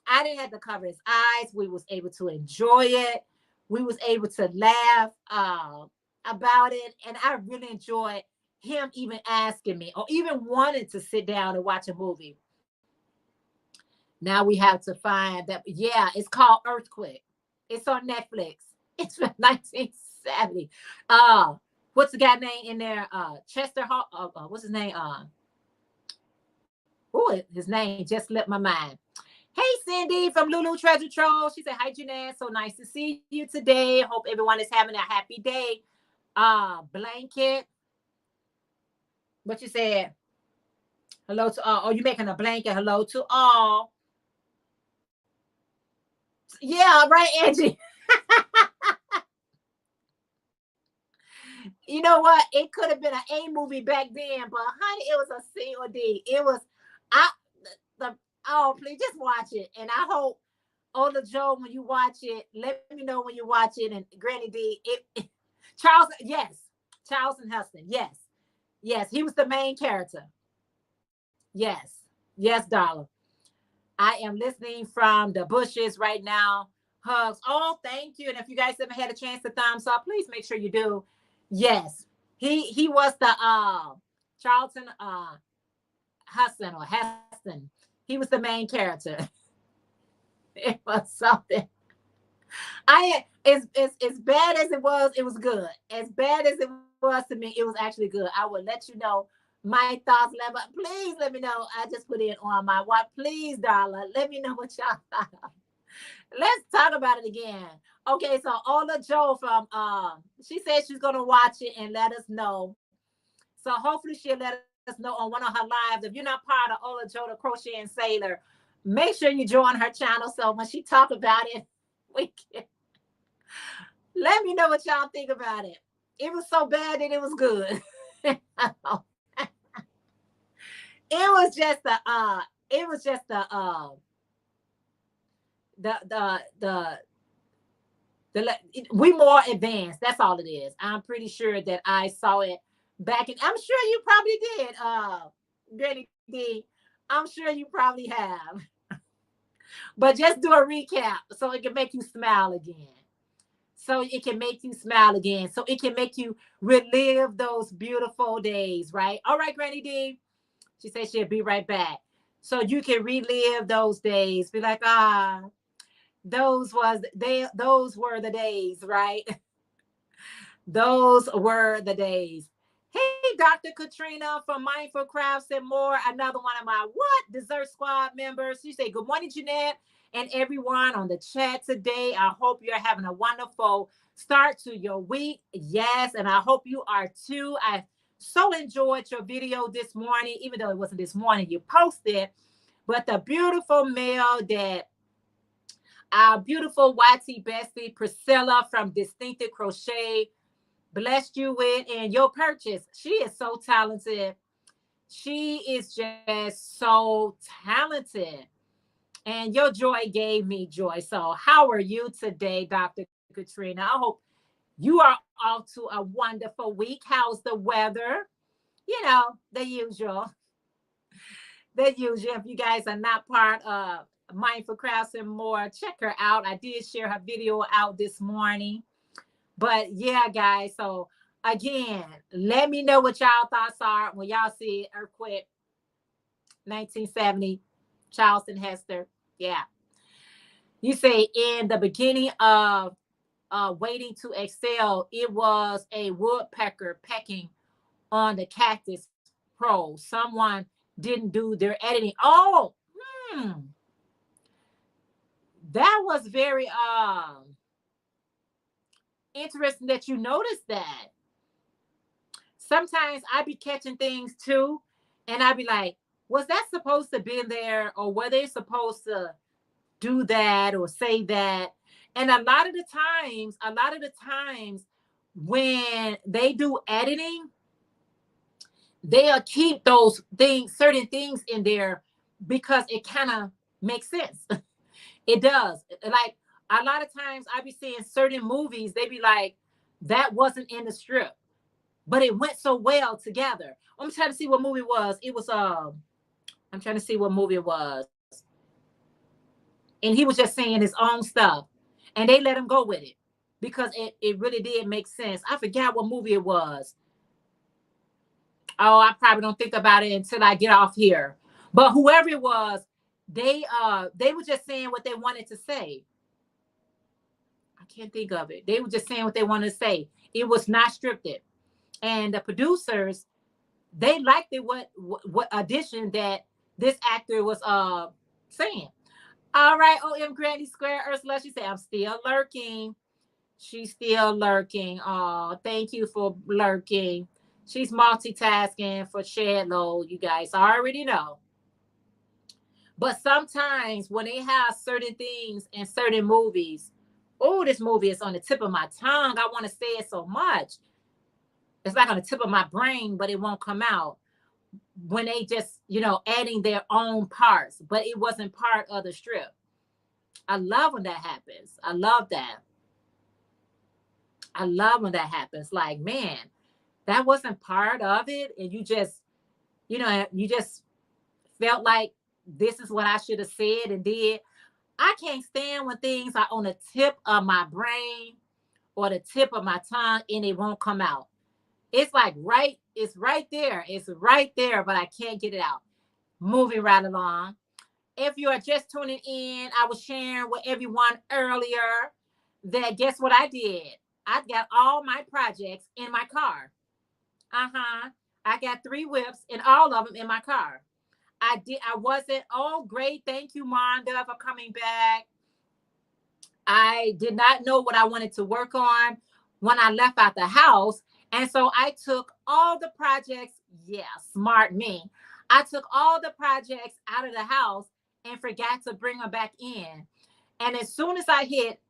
I didn't have to cover his eyes. We was able to enjoy it. We was able to laugh about it, and I really enjoyed him even asking me or even wanting to sit down and watch a movie. Now we have to find that. Yeah, it's called Earthquake. It's on Netflix. It's from 1970. What's the guy name in there? Chester Hall. What's his name? His name just slipped my mind. Hey, Cindy from Lulu Treasure Troll. She said, hi, Jeanette. So nice to see you today. Hope everyone is having a happy day. Blanket. What you said? Hello to all. Oh, you making a blanket. Hello to all. Yeah, right, Angie. You know what? It could have been an A movie back then, but honey, it was a C or D. It was, oh, please just watch it. And I hope, Ola Joe, when you watch it, let me know when you watch it. And Granny D, Charles, yes, Charleston Heston, yes, he was the main character. Yes, darling. I am listening from the bushes right now. Hugs. Oh, thank you. And if you guys haven't had a chance to thumbs up, please make sure you do. Yes, he was the Charlton Heston or Heston. He was the main character. It was something. As bad as it was good. As bad as it was to me, it was actually good. I will let you know my thoughts. Please let me know. I just put it on my watch. Please, darling, let me know what y'all thought. Let's talk about it again. Okay, so Ola Joe from she said she's gonna watch it and let us know. So hopefully she'll let us know on one of her lives. If you're not part of Ola Joe the Crochet and Sailor, make sure you join her channel. So when she talk about it, we can let me know what y'all think about it. It was so bad that it was good. It was just we more advanced. That's all it is. I'm pretty sure that I saw it back in. I'm sure you probably did, Granny D. I'm sure you probably have. But just do a recap so it can make you smile again. So it can make you smile again. So it can make you relive those beautiful days, right? All right, Granny D. She said she'll be right back. So you can relive those days. Be like, those were the days, right? Those were the days. Hey, Dr. Katrina from Mindful Crafts and More, another one of my Dessert Squad members. She said, good morning, Jeanette, and everyone on the chat today. I hope you're having a wonderful start to your week. Yes, and I hope you are too. I so enjoyed your video this morning, even though it wasn't this morning you posted, but the beautiful mail that our beautiful YT bestie Priscilla from Distinctive Crochet blessed you with in your purchase. She is so talented. She is just so talented. And your joy gave me joy. So how are you today, Dr. Katrina? I hope you are off to a wonderful week. How's the weather? You know, the usual. The usual. If you guys are not part of Mindful Crafts and More, check her out. I did share her video out this morning. But yeah, guys, so again, let me know what y'all thoughts are when y'all see Earthquake 1970, Charleston Heston. Yeah. You say in the beginning of Waiting to Excel, it was a woodpecker pecking on the cactus pro. Someone didn't do their editing. Oh, hmm. That was very interesting that you noticed that. Sometimes I be catching things too, and I be like, was that supposed to be there, or were they supposed to do that or say that? And a lot of the times when they do editing, they'll keep those things, certain things in there because it kind of makes sense. It does. Like a lot of times I be seeing certain movies, they be like, that wasn't in the strip, but it went so well together. I'm trying to see what movie it was. It was I'm trying to see what movie it was. And he was just saying his own stuff. And they let him go with it because it really did make sense. I forgot what movie it was. Oh, I probably don't think about it until I get off here. But whoever it was, they were just saying what they wanted to say. I can't think of it. They were just saying what they wanted to say. It was not scripted. And the producers, they liked it what audition that this actor was saying. All right, OM Granny Square Ursula, she said, I'm still lurking. She's still lurking. Oh, thank you for lurking. She's multitasking for shared load, you guys already know. But sometimes when they have certain things in certain movies, oh, this movie is on the tip of my tongue. I want to say it so much. It's like on the tip of my brain, but it won't come out. When they just, adding their own parts, but it wasn't part of the strip. I love when that happens. I love that. I love when that happens. Like, man, that wasn't part of it. And you just felt like this is what I should have said and did. I can't stand when things are on the tip of my brain or the tip of my tongue and it won't come out. It's like it's right there. It's right there, but I can't get it out. Moving right along. If you are just tuning in, I was sharing with everyone earlier that guess what I did? I got all my projects in my car. Uh-huh. I got 3 whips and all of them in my car. I wasn't, oh, great. Thank you, Monda, for coming back. I did not know what I wanted to work on when I left out the house. And so I took all the projects. Yeah, smart me. I took all the projects out of the house and forgot to bring them back in. And as soon as I hit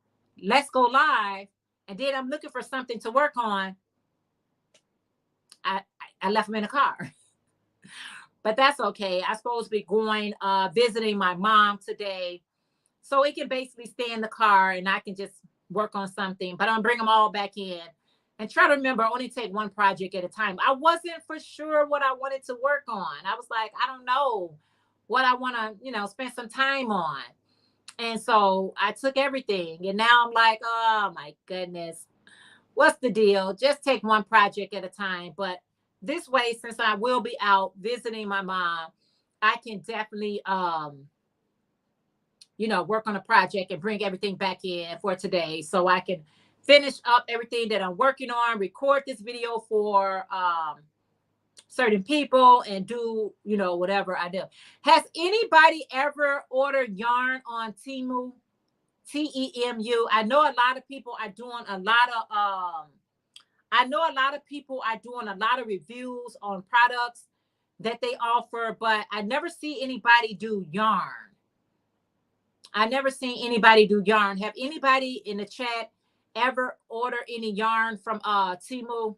let's go live, and then I'm looking for something to work on, I left them in the car. But that's okay. I'm supposed to be going visiting my mom today. So it can basically stay in the car and I can just work on something. But I'm gonna bring them all back in and try to remember only take one project at a time. I wasn't for sure what I wanted to work on. I was like, I don't know what I want to, spend some time on. And so I took everything. And now I'm like, oh my goodness, what's the deal? Just take one project at a time. But this way, since I will be out visiting my mom, I can definitely work on a project and bring everything back in for today so I can finish up everything that I'm working on, record this video for certain people and do, whatever I do. Has anybody ever ordered yarn on Temu? Temu. I know a lot of people are doing a lot of reviews on products that they offer, but I never see anybody do yarn. I never seen anybody do yarn. Have anybody in the chat ever ordered any yarn from Temu?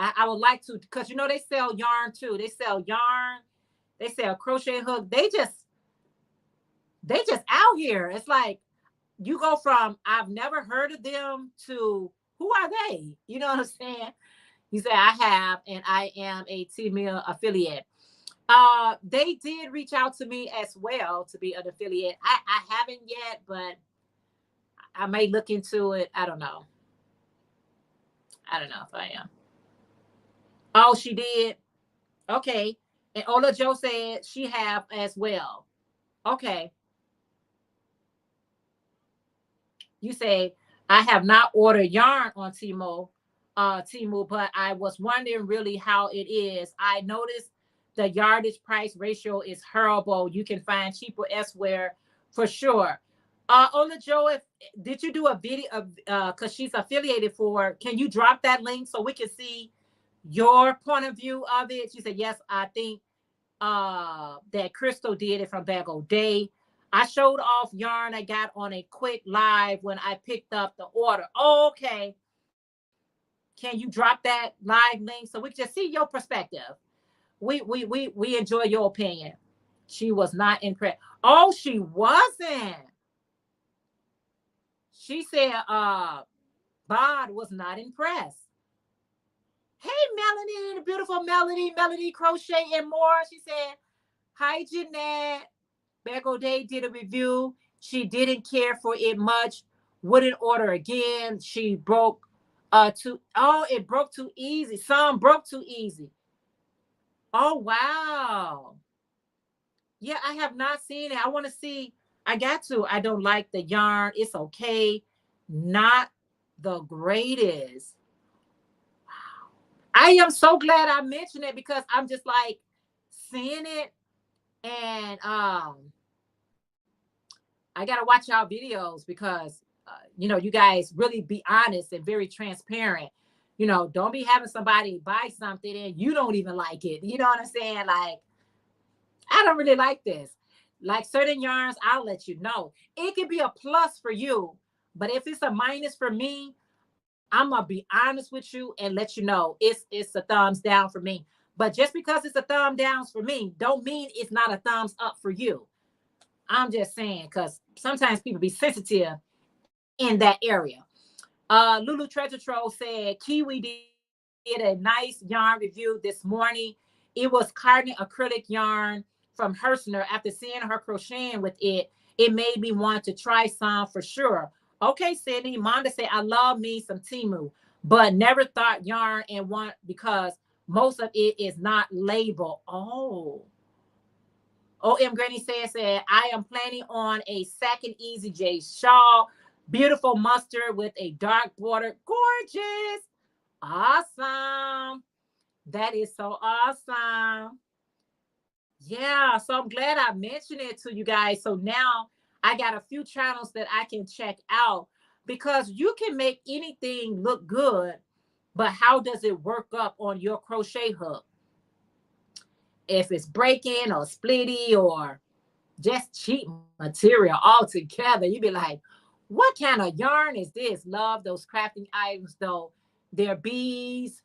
I would like to, because they sell yarn too. They sell yarn, they sell crochet hook. They just out here. It's like you go from I've never heard of them to who are they? You know what I'm saying? You say I have, and I am a Temu affiliate. They did reach out to me as well to be an affiliate. I haven't yet, but I may look into it. I don't know. I don't know if I am. Oh, she did. Okay. And Ola Joe said she have as well. Okay. You say, I have not ordered yarn on Temu, but I was wondering really how it is. I noticed the yardage price ratio is horrible. You can find cheaper elsewhere for sure. Ola Joe, did you do a video of because she's affiliated for, can you drop that link so we can see your point of view of it? She said, yes, I think that Crystal did it from back old day. I showed off yarn I got on a quick live when I picked up the order. Okay. Can you drop that live link so we can just see your perspective? We enjoy your opinion. She was not impressed. Oh, she wasn't. She said Bod was not impressed. Hey, Melanie, the beautiful Melody Crochet and More. She said, hi, Jeanette. Bego Day did a review. She didn't care for it much. Wouldn't order again. She broke it broke too easy. Some broke too easy. Oh, wow. Yeah, I have not seen it. I want to see. I got to. I don't like the yarn. It's okay. Not the greatest. Wow. I am so glad I mentioned it because I'm just like seeing it and I gotta watch y'all videos because you guys really be honest and very transparent. Don't be having somebody buy something and you don't even like it. You know what I'm saying? Like, I don't really like this. Like certain yarns, I'll let you know. It can be a plus for you, but if it's a minus for me, I'm gonna be honest with you and let you know it's a thumbs down for me. But just because it's a thumb down for me, don't mean it's not a thumbs up for you. I'm just saying, because sometimes people be sensitive in that area. Lulu Treasure Troll said Kiwi did a nice yarn review this morning. It was cotton acrylic yarn from Hershner. After seeing her crocheting with it, it made me want to try some for sure. Okay, Sydney. Monda said, I love me some Temu, but never thought yarn and want because most of it is not labeled. Oh. OM Granny said, I am planning on a second Easy J shawl. Beautiful mustard with a dark border. Gorgeous. Awesome. That is so awesome. Yeah, so I'm glad I mentioned it to you guys. So now I got a few channels that I can check out because you can make anything look good, but how does it work up on your crochet hook? If it's breaking or splitty or just cheap material altogether, you'd be like, what kind of yarn is this? Love those crafting items though. Their beads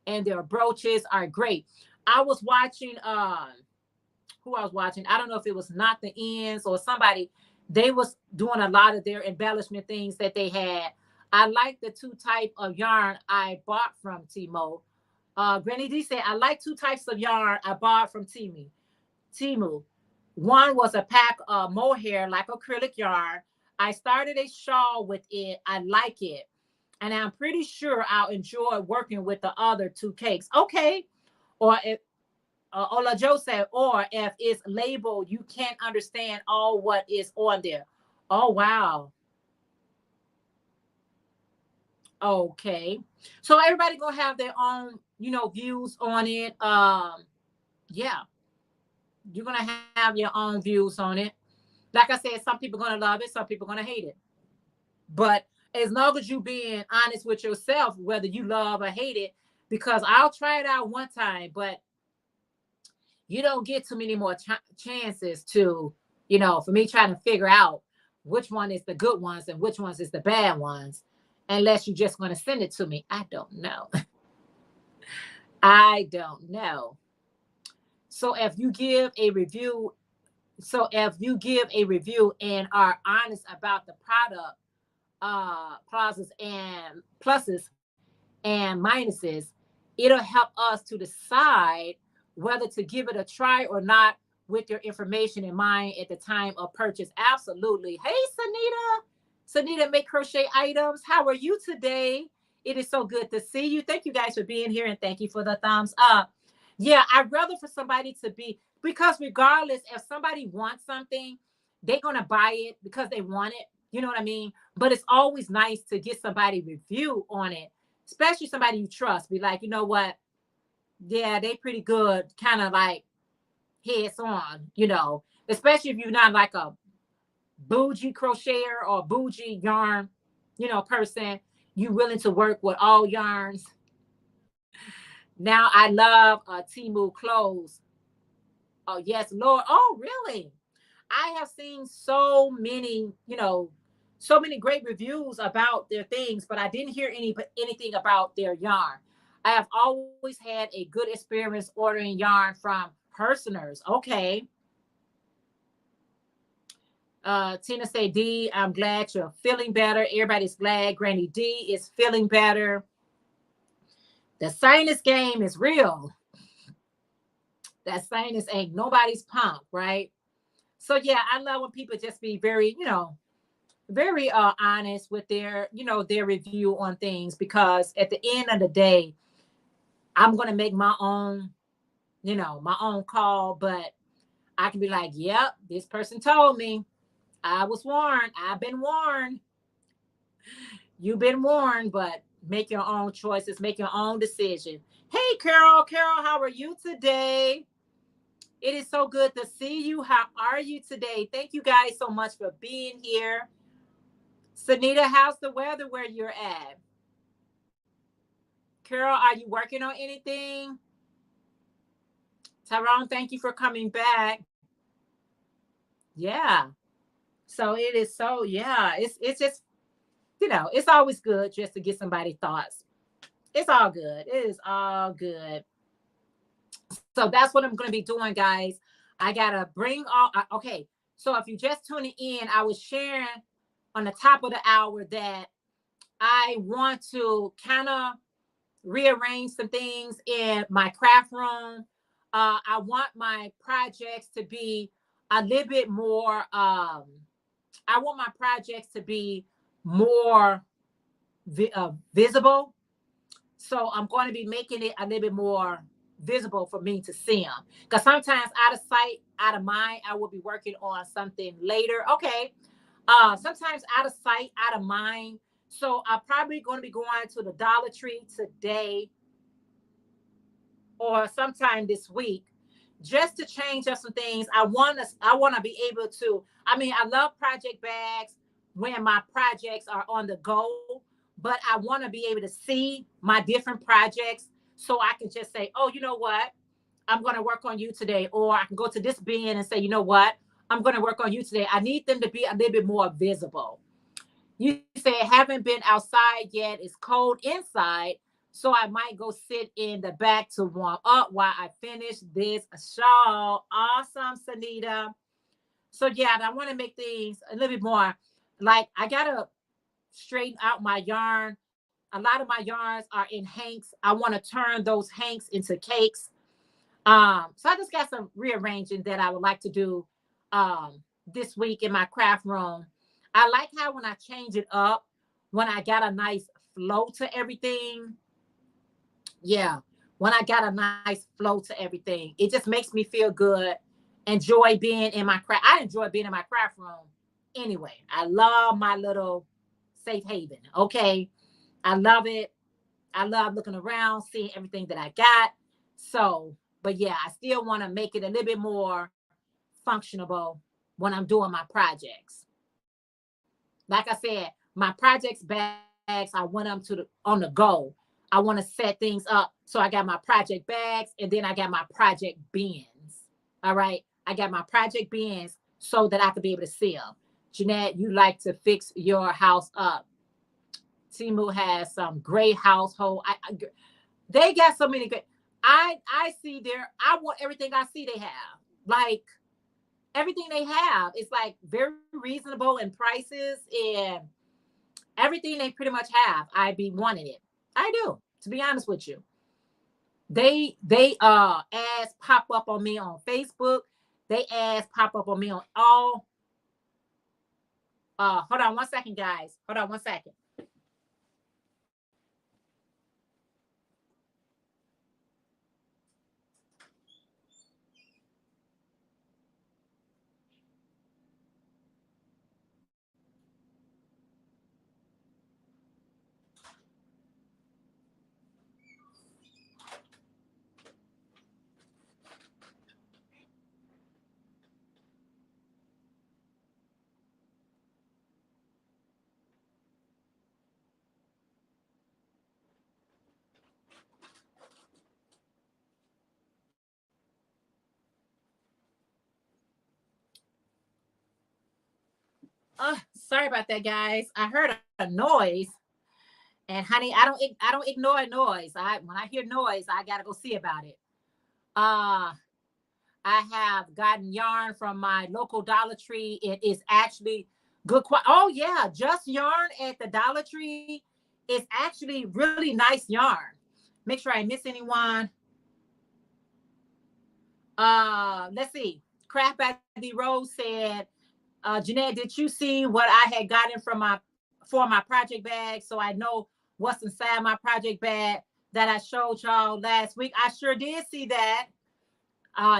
and their brooches are great. I was watching who I was watching, I don't know if it was Not the Ends or somebody. They was doing a lot of their embellishment things that they had. I like the two type of yarn I bought from Temu. Granny D said, I like two types of yarn I bought from Temu. One was a pack of mohair, like acrylic yarn. I started a shawl with it. I like it. And I'm pretty sure I'll enjoy working with the other two cakes. Okay. Or if Ola Joe said, or if it's labeled, you can't understand all what is on there. Oh, wow. Okay. So everybody gonna have their own, views on it. Yeah. You're gonna have your own views on it. Like I said, some people are gonna love it, some people are gonna hate it. But as long as you being honest with yourself, whether you love or hate it, because I'll try it out one time, but you don't get too many more chances to, for me trying to figure out which one is the good ones and which ones is the bad ones, unless you're just going to send it to me. I don't know. I don't know. So if you give a review and are honest about the product, pluses and minuses, it'll help us to decide whether to give it a try or not with your information in mind at the time of purchase. Absolutely. Hey, Sanita Make Crochet Items. How are you today? It is so good to see you. Thank you guys for being here and thank you for the thumbs up. Yeah, I'd rather for somebody to be, Because regardless, if somebody wants something, they're gonna buy it because they want it. You know what I mean? But it's always nice to get somebody review on it, especially somebody you trust. Be like, you know what? Yeah, they pretty good, kind of like heads on, especially if you're not like a bougie crocheter or bougie yarn, person. You willing to work with all yarns. Now I love Temu clothes. Oh yes, Lord. Oh really? I have seen so many, so many great reviews about their things, but I didn't hear anything about their yarn. I have always had a good experience ordering yarn from Herseners. Okay. Tina say, D, I'm glad you're feeling better. Everybody's glad Granny D is feeling better. The sinus game is real. That sinus ain't nobody's pump, right? So yeah, I love when people just be very, very honest with their review on things, because at the end of the day, I'm gonna make my own, my own call, but I can be like, yep, this person told me. I was warned. I've been warned. You've been warned, but make your own choices, make your own decision. Hey, Carol. Carol, how are you today? It is so good to see you. How are you today? Thank you guys so much for being here. Sanita, how's the weather where you're at? Carol, are you working on anything? Tyrone, thank you for coming back. Yeah. So it is so, yeah, it's just, it's always good just to get somebody's thoughts. It's all good. It is all good. So that's what I'm going to be doing, guys. I got to bring all, okay. So if you just tuning in, I was sharing on the top of the hour that I want to kind of rearrange some things in my craft room. I want my projects to be a little bit more, I want my projects to be more visible. So I'm going to be making it a little bit more visible for me to see them. Because sometimes out of sight, out of mind, I will be working on something later. Okay. Sometimes out of sight, out of mind. So I'm probably going to be going to the Dollar Tree today or sometime this week, just to change up some things. I want to be able to. I mean, I love project bags when my projects are on the go, but I want to be able to see my different projects so I can just say, oh, you know what? I'm going to work on you today. Or I can go to this bin and say, you know what? I'm going to work on you today. I need them to be a little bit more visible. You say, haven't been outside yet. It's cold inside. So I might go sit in the back to warm up while I finish this show. Awesome, Sanita. So yeah, I want to make things a little bit more like I gotta straighten out my yarn. A lot of my yarns are in hanks. I want to turn those hanks into cakes. So I just got some rearranging that I would like to do this week in my craft room. I like how when I change it up, when I got a nice flow to everything. Yeah, when I got a nice flow to everything, it just makes me feel good. Enjoy being in my craft. I enjoy being in my craft room anyway. I love my little safe haven. Okay. I love it. I love looking around, seeing everything that I got. So, but yeah, I still want to make it a little bit more functionable when I'm doing my projects. Like I said, my projects bags, I want them on the go. I want to set things up. So I got my project bags and then I got my project bins. All right. I got my project bins so that I could be able to see them. Jeanette, you like to fix your house up. Timu has some great household. They got so many good. I see there. I want everything I see they have. Like everything they have is like very reasonable in prices and everything they pretty much have. I be wanting it. I do, to be honest with you. They ads pop up on me on Facebook. They ads pop up on me on all. Hold on one second, guys. Hold on one second. Sorry about that, guys. I heard a noise, and honey, I don't ignore noise. When I hear noise, I gotta go see about it. Uh, I have gotten yarn from my local Dollar Tree. It is actually good quality. Oh yeah, just yarn at the Dollar Tree is actually really nice yarn. Make sure I miss anyone. Let's see. Craft by the Rose said, Jeanette, did you see what I had gotten for my project bag? So I know what's inside my project bag that I showed y'all last week. I sure did see that.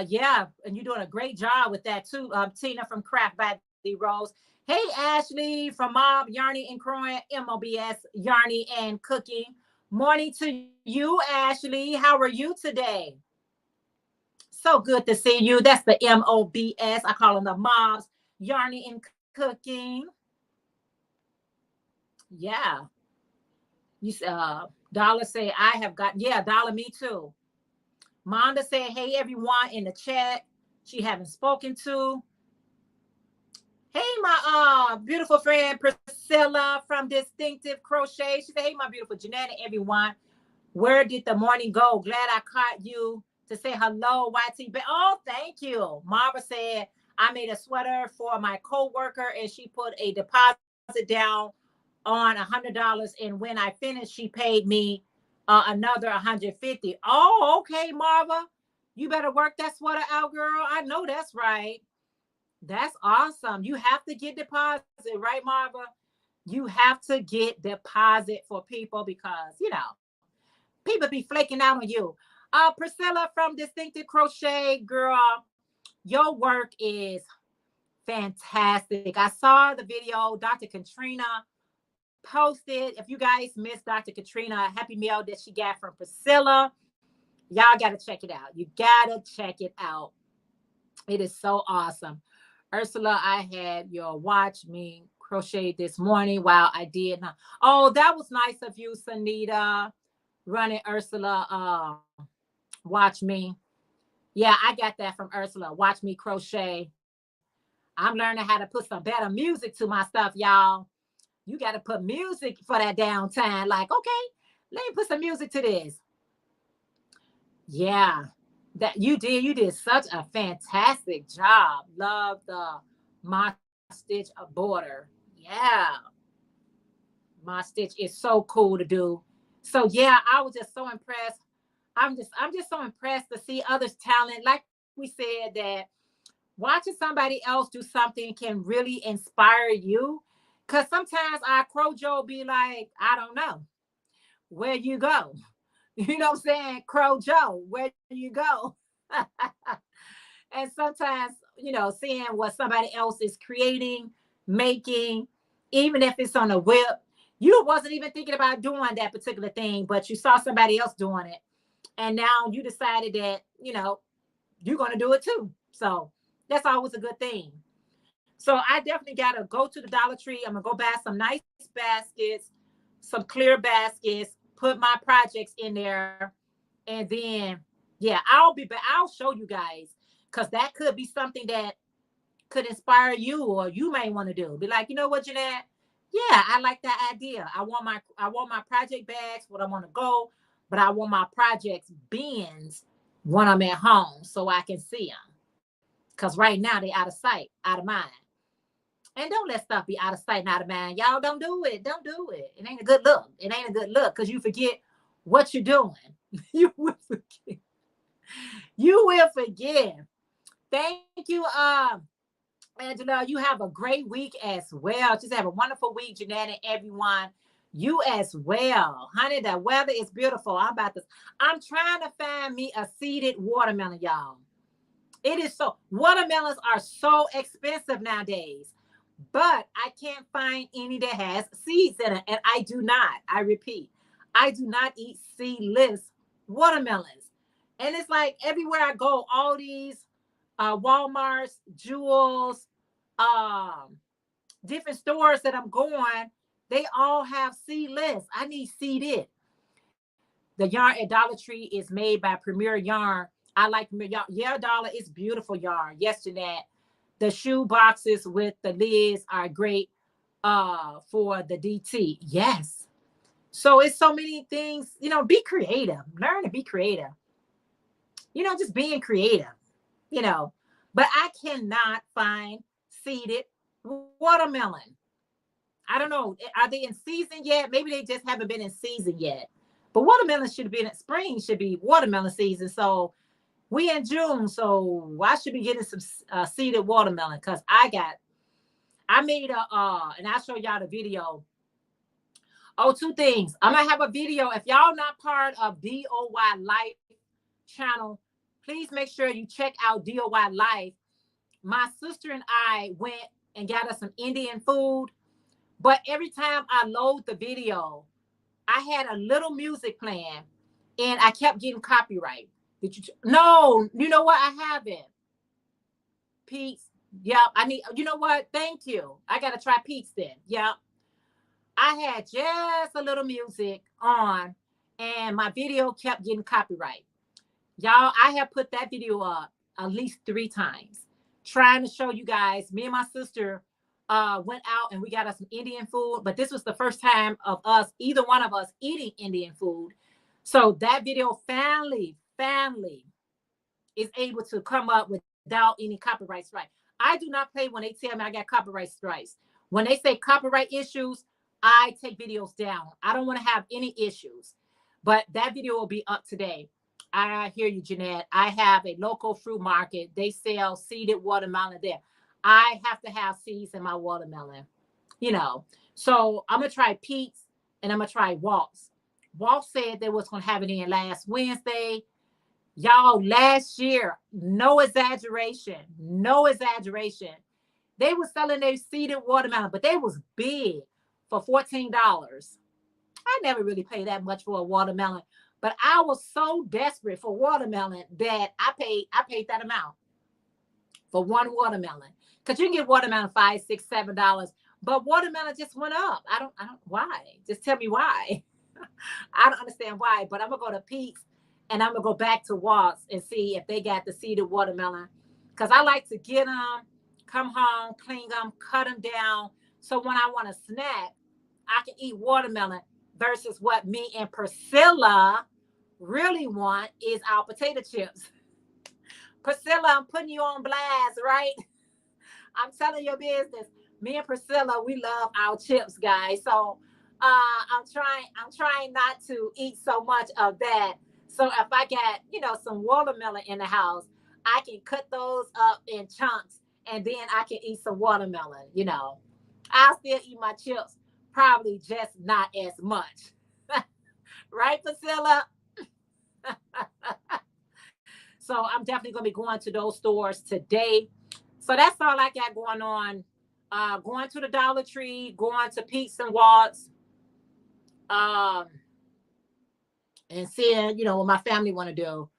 Yeah, and you're doing a great job with that too, Tina from Craft by the Rose. Hey, Ashley from Mob Yarny and Crowing, MOBS Yarny and Cooking. Morning to you, Ashley. How are you today? So good to see you. That's the MOBS. I call them the Mobs Yarny and Cooking. Yeah. You Dollar say I have got, yeah, Dollar, me too. Monda said, hey, everyone in the chat she haven't spoken to. Hey, my beautiful friend Priscilla from Distinctive Crochet. She said, hey, my beautiful Jeanette and everyone. Where did the morning go? Glad I caught you to say hello, YT. Oh, thank you. Marva said, I made a sweater for my co-worker and she put a deposit down on $100. And when I finished, she paid me another $150. Oh, okay, Marva. You better work that sweater out, girl. I know that's right. That's awesome. You have to get deposit, right, Marva? You have to get deposit for people because, people be flaking out on you. Priscilla from Distinctive Crochet, girl, your work is fantastic. I saw the video Dr. Katrina posted. If you guys missed Dr. Katrina, Happy Meal that she got from Priscilla, y'all got to check it out. You got to check it out. It is so awesome. Ursula, I had your watch me crochet this morning while I did not. Oh, that was nice of you, Sanita. Running Ursula, watch me. Yeah, I got that from Ursula. Watch me crochet. I'm learning how to put some better music to my stuff, y'all. You got to put music for that downtime. Like, okay, let me put some music to this. Yeah, that you did such a fantastic job. Love the my stitch border. Yeah, my stitch is so cool to do. So yeah, I was just so impressed. I'm just so impressed to see others' talent. Like we said, that watching somebody else do something can really inspire you. Cause sometimes our Crow Joe be like, I don't know where you go. You know what I'm saying? Crow Joe, where do you go? And sometimes, seeing what somebody else is creating, making, even if it's on a whip, you wasn't even thinking about doing that particular thing, but you saw somebody else doing it. And now you decided that, you're going to do it too. So that's always a good thing. So I definitely got to go to the Dollar Tree. I'm going to go buy some nice baskets, some clear baskets, put my projects in there. And then, yeah, I'll show you guys, because that could be something that could inspire you, or you may want to do. Be like, you know what, Jeanette? Yeah, I like that idea. I want my project bags when I want to go, but I want my projects bins when I'm at home so I can see them. Because right now they're out of sight, out of mind. And don't let stuff be out of sight and out of mind. Y'all don't do it. Don't do it. It ain't a good look. It ain't a good look because you forget what you're doing. You will forget. You will forget. Thank you, Angela. You have a great week as well. Just have a wonderful week, Jeanette, and everyone. You as well. Honey, the weather is beautiful. I'm trying to find me a seeded watermelon, y'all. It is so, watermelons are so expensive nowadays, but I can't find any that has seeds in it. And I do not, I repeat, I do not eat seedless watermelons. And it's like everywhere I go, all these Walmarts, Jewels, different stores that I'm going, they all have seedless. I need seeded. The yarn at Dollar Tree is made by Premier Yarn. I like Premier Yarn. Yeah, Dollar, it's beautiful yarn. Yes, Jeanette. The shoe boxes with the lids are great for the DT. Yes. So it's so many things, be creative. Learn to be creative. Just being creative, you know. But I cannot find seeded watermelon. I don't know. Are they in season yet? Maybe they just haven't been in season yet. But watermelon should be in spring, should be watermelon season. So we in June, so I should be getting some seeded watermelon because I made and I'll show y'all the video. Oh, two things. I'm gonna have a video. If y'all not part of DOY Life channel, please make sure you check out DOY Life. My sister and I went and got us some Indian food, but every time I load the video, I had a little music playing and I kept getting copyright. Did you? No, you know what? I haven't. Pete's. Yep. I need, you know what? Thank you. I got to try Pete's then. Yep. I had just a little music on and my video kept getting copyright. Y'all, I have put that video up at least 3 times trying to show you guys. Me and my sister went out and we got us some Indian food, but this was the first time of us, either one of us, eating Indian food. So that video family is able to come up without any copyright strike. I do not play when they tell me I got copyright strikes. When they say copyright issues, I take videos down. I don't want to have any issues, but that video will be up today. I hear you, Jeanette. I have a local fruit market. They sell seeded watermelon there. I have to have seeds in my watermelon, So I'm going to try Pete's and I'm going to try Walt's. Walt said they was going to have it in last Wednesday. Y'all, last year, no exaggeration, they were selling their seeded watermelon, but they was big for $14. I never really paid that much for a watermelon, but I was so desperate for watermelon that I paid that amount for one watermelon. Because you can get watermelon $5, $6, $7, but watermelon just went up. I don't why. Just tell me why. I don't understand why, but I'm gonna go to Pete's and I'm gonna go back to Walt's and see if they got the seeded watermelon. Because I like to get them, come home, clean them, cut them down. So when I want a snack, I can eat watermelon versus what me and Priscilla really want is our potato chips. Priscilla, I'm putting you on blast, right? I'm telling your business. Me and Priscilla, we love our chips, guys. So I'm trying not to eat so much of that. So if I got, some watermelon in the house, I can cut those up in chunks and then I can eat some watermelon, I'll still eat my chips, probably just not as much. Right, Priscilla? So I'm definitely going to be going to those stores today. So that's all I got going on. Going to the Dollar Tree, going to Pete's and Walt's, and seeing, what my family want to do.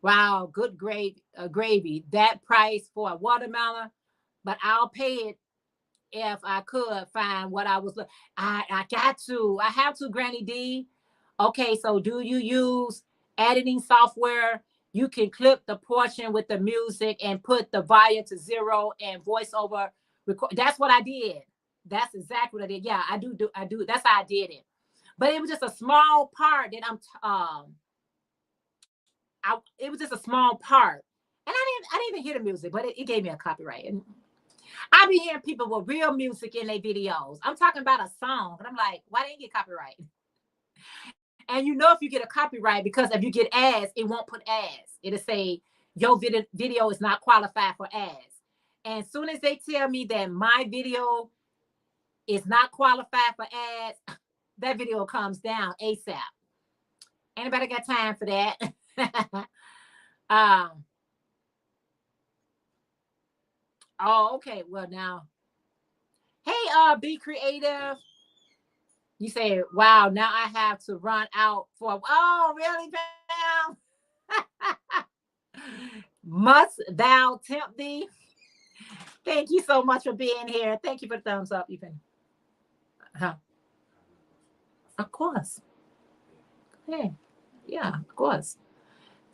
Wow, good gravy. That price for a watermelon, but I'll pay it if I could find what I was looking. I have to, Granny D. Okay, so do you use editing software? You can clip the portion with the music and put the volume to 0 and voiceover record. That's what I did. That's exactly what I did. Yeah, I do. That's how I did it. But it was just a small part that it was just a small part. And I didn't even hear the music, but it gave me a copyright. And I be hearing people with real music in their videos. I'm talking about a song, and I'm like, why didn't you get copyright? And if you get a copyright, because if you get ads, it won't put ads. It'll say your video is not qualified for ads. And as soon as they tell me that my video is not qualified for ads, that video comes down ASAP. Anybody got time for that? Oh, okay. Well, now, hey, be creative. You say, wow, now I have to run out for, oh, really, Pam? Must thou tempt thee? Thank you so much for being here. Thank you for the thumbs up, even. Of course. Okay. Yeah, of course.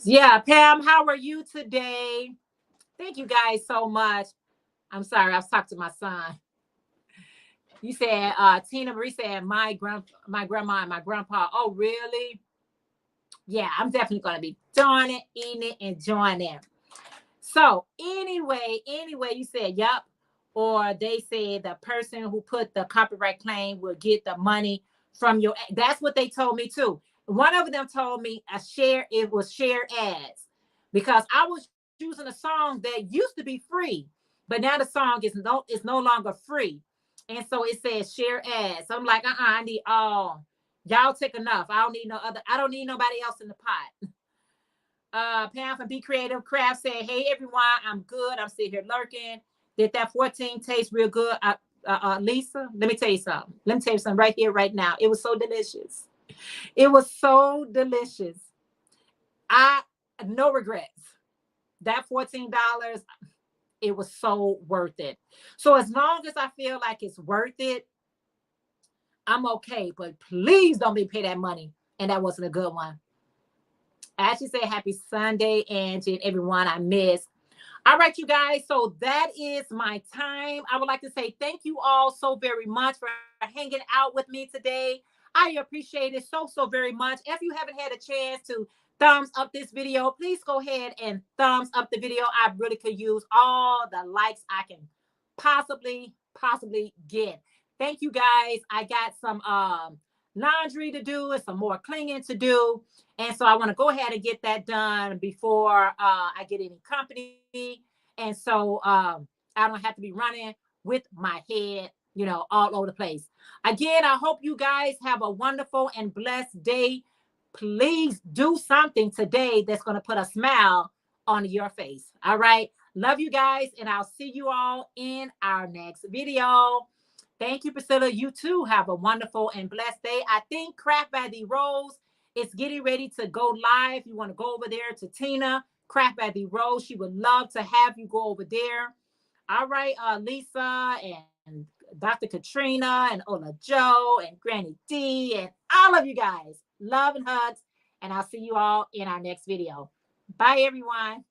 Yeah, Pam, how are you today? Thank you guys so much. I'm sorry, I was talking to my son. You said, Tina Marie said, my grandma and my grandpa. Oh, really? Yeah, I'm definitely gonna be doing it, eating it, enjoying it. So anyway, you said, yup. Or they said the person who put the copyright claim will get the money from your. That's what they told me too. One of them told me it was share ads, because I was using a song that used to be free, but now the song is no longer free. And so it says share ads. So I'm like, I need all, y'all take enough. I don't need nobody else in the pot. Pam from Be Creative Craft said, hey everyone, I'm good. I'm sitting here lurking. Did that 14 taste real good? Lisa, let me tell you something. Let me tell you something right here, right now. It was so delicious. It was so delicious. No regrets. That $14, it was so worth it. So as long as I feel like it's worth it, I'm okay. But please don't be pay that money. And that wasn't a good one. I actually say happy Sunday, Angie, and everyone I missed. All right, you guys. So that is my time. I would like to say thank you all so very much for hanging out with me today. I appreciate it so, so very much. If you haven't had a chance to thumbs up this video, please go ahead and thumbs up the video. I really could use all the likes I can possibly get. Thank you guys. I got some laundry to do and some more cleaning to do. And so I want to go ahead and get that done before I get any company. And so I don't have to be running with my head, all over the place. Again, I hope you guys have a wonderful and blessed day. Please do something today that's going to put a smile on your face. All right. Love you guys. And I'll see you all in our next video. Thank you, Priscilla. You too have a wonderful and blessed day. I think Craft by the Rose is getting ready to go live. You want to go over there to Tina, Craft by the Rose. She would love to have you go over there. All right, Lisa and Dr. Katrina and Ola Joe and Granny D and all of you guys. Love and hugs. And I'll see you all in our next video. Bye, everyone.